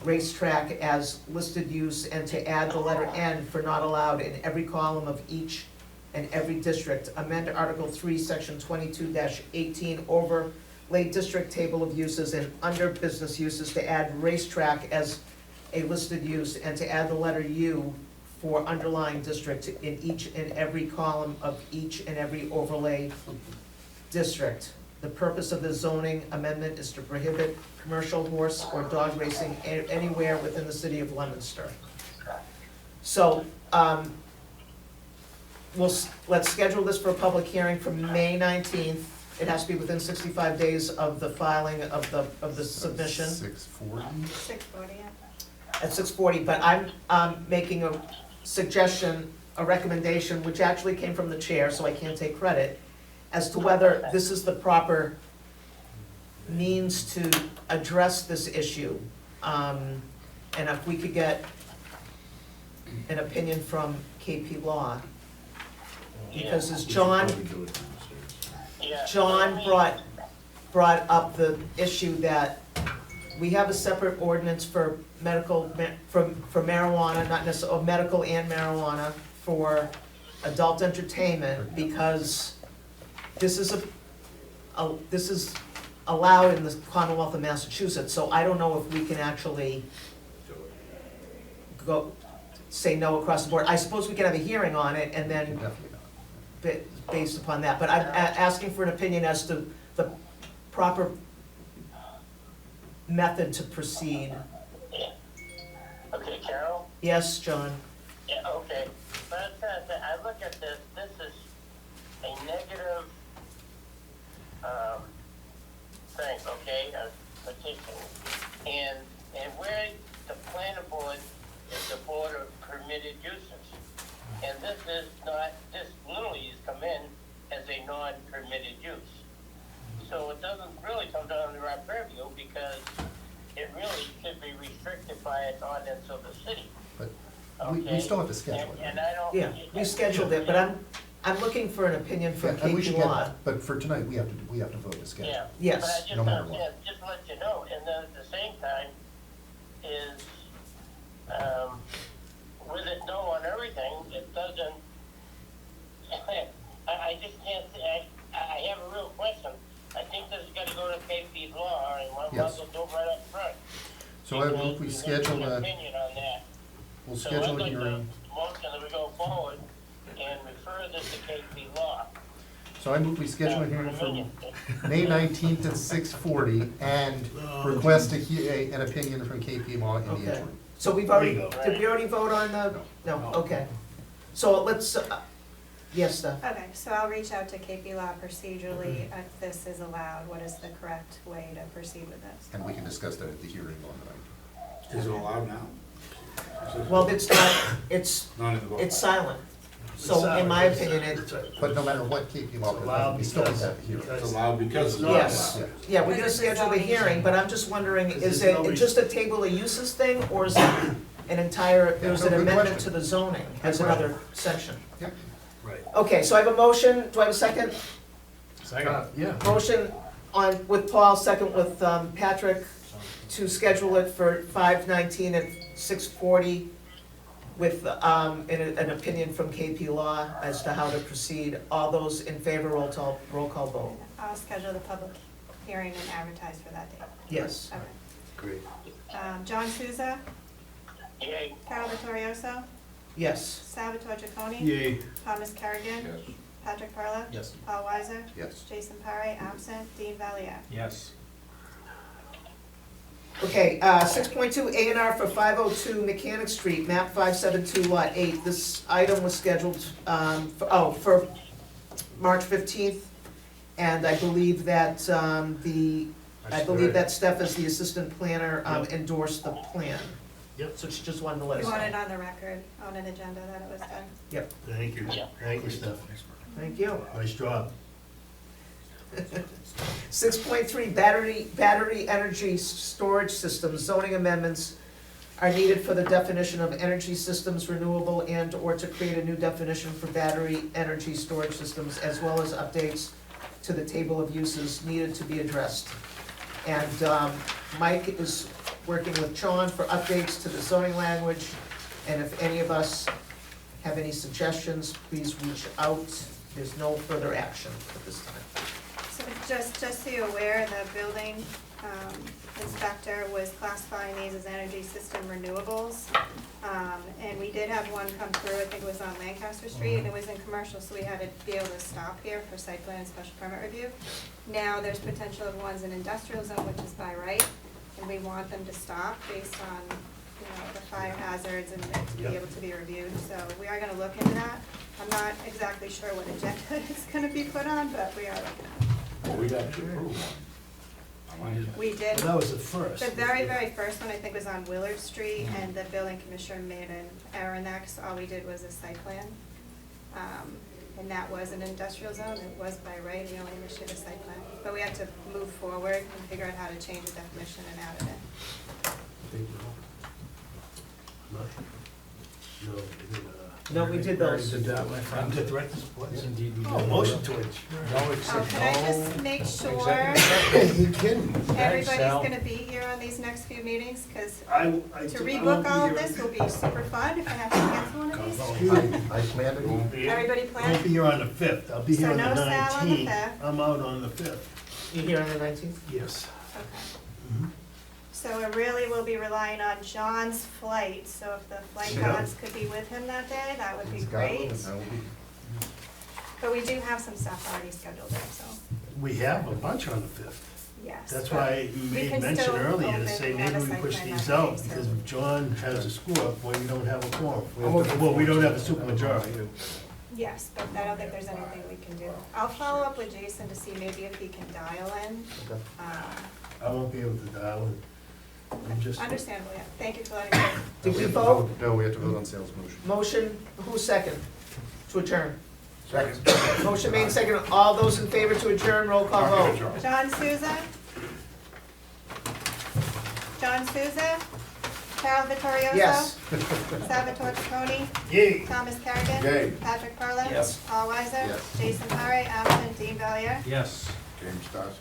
racetrack as listed use and to add the letter N for not allowed in every column of each and every district. Amend Article 3, Section 22-18, overlay district table of uses and under business uses to add racetrack as a listed use and to add the letter U for underlying district in each and every column of each and every overlay district. The purpose of the zoning amendment is to prohibit commercial horse or dog racing anywhere within the city of Leominster. So, let's schedule this for a public hearing for May 19th. It has to be within 65 days of the filing of the submission. 6:40? 6:40, yeah. At 6:40, but I'm making suggestion, a recommendation, which actually came from the chair, so I can't take credit, as to whether this is the proper means to address this issue. And if we could get an opinion from KP Law. Because as John brought up the issue that we have a separate ordinance for medical, for marijuana, not necessarily, or medical and marijuana for adult entertainment, because this is this is allowed in the Commonwealth of Massachusetts, so I don't know if we can actually say no across the board. I suppose we can have a hearing on it and then based upon that, but I'm asking for an opinion as to the proper method to proceed. Okay, Carol? Yes, John? Yeah, okay. But I look at this is a negative, thing, okay, a petition. And where the planning board is the board of permitted uses. And this is not, this literally has come in as a non-permitted use. So it doesn't really come down under our purview because it really should be restricted by its ordinance of the city. But we still have to schedule it. And I don't. Yeah, we scheduled it, but I'm looking for an opinion from And we should KP get, Law. but for tonight, we have to vote to schedule. Yeah. Yes. But I just, No matter what. just to let you know, and then at the same time is, with it no on everything, it doesn't, I just can't say, I have a real question. I think this is gonna go to KP Law, and one Yes. will do right up front. So I move we Because schedule there's a, an opinion on that. we'll So schedule I'd a like hearing. to motion that we go forward and refer this to KP Law. So I move we schedule a hearing for May 19th at 6:40 and request an opinion from KP Law in the Okay. interim. So we've already, did we already vote on the? No, okay. So let's, yes, Steph? Okay, so I'll reach out to KP Law procedurally if this is allowed. What is the correct way to proceed with this? And we can discuss that at the hearing on the 19th. Is it allowed now? Well, it's not, it's Not in the book. It's silent. So in my opinion, it, But no matter what KP Law does, we still have to have a hearing. It's allowed because it's not yes, allowed. yeah, we're gonna schedule the hearing, but I'm just wondering, is it just a table of uses thing, or is it an entire, there's an Good amendment question. to the zoning as another section? Yep. Right. Okay, so I have a motion, do I have a second? Yeah. Motion on, with Paul, second with Patrick, to schedule it for 5/19 at 6:40 with an opinion from KP Law as to how to proceed. All those in favor, roll call vote. I'll schedule the public hearing and advertise for that date. Yes. Okay. Great. John Souza, Yay. Carol Vittorioso, Yes. Salvatore Giacone, Yay. Thomas Kerrigan, Patrick Perla, Yes. Paul Weiser, Yes. Jason Parre, absent, Dean Valier. Yes. Okay, 6.2 A&R for 502 Mechanic Street, map 572, lot 8. This item was scheduled, for March 15th, and I believe that Steph, as the assistant planner, endorsed the plan. Yep. So she just wanted to let We us know. want it on the record, on an agenda that it was done. Yep, Thank you. Yeah. Thank you, Steph. thank you. Nice job. 6.3 battery energy storage systems, zoning amendments are needed for the definition of energy systems renewable and/or to create a new definition for battery energy storage systems, as well as updates to the table of uses needed to be addressed. And Mike is working with John for updates to the zoning language, and if any of us have any suggestions, please reach out. There's no further action at this time. So just so you're aware, the building inspector was classifying these as energy system renewables. And we did have one come through, I think it was on Lancaster Street, and it was in commercial, so we had to be able to stop here for site plan and special permit review. Now, there's potential of ones in industrial zone, which is by right, and we want them to stop based on, the fire hazards and it to be able to be reviewed. So we are gonna look into that. I'm not exactly sure what agenda it's gonna be put on, but we are looking at it. Well, we got to approve one. We did. That was the first. The very, very first one, I think, was on Willard Street, and the building commissioner made an error in that, 'cause all we did was a site plan. And that was an industrial zone, it was by right, we only issued a site plan. But we had to move forward and figure out how to change the definition and add it in. No, we did those. Did that, my friend. The director's Yes, indeed, we did. Oh, motion to adjourn. No, Oh, except, can I just make sure You kidding? everybody's Sal. gonna be here on these next few meetings? 'Cause I to won't rebook be all of here. this will be super fun if I have to cancel one of these. I planned it. Won't be. Everybody I won't plan? be here on the 5th, I'll be here So on the no Sal on the 19th. 5th. I'm out on the 5th. You here on the 19th? Yes. Okay. So it really will be relying on John's flight, so if the flight Yeah. gods could be with him that day, that would be It's got great. it, I will be- But we do have some stuff already scheduled there, so, We have a bunch on the 5th. yes. That's but why I we made can mention still earlier open to say and have maybe a we site push plan these that out, day, so- because if John has a screw up, well, we don't have a quorum. Okay. Well, we don't have a supermajority. Yes, but I don't think there's anything we can do. I'll follow up with Jason to see maybe if he can dial in. I won't be able to dial in. I'm just. Understandable, yeah. Thank you for letting me know. Did we have to vote? No, we have to vote on sales motion. Motion, who's second? To adjourn. Second. Motion made second, all those in favor to adjourn, roll call vote. John Souza? John Souza? Carol Vittorioso? Yes. Salvatore Chaconi? Yay. Thomas Kerrigan? Yay. Patrick Perla? Yes. Paul Weiser? Yes. Jason Parre, absent, Dean Valier? yes. James Dawson.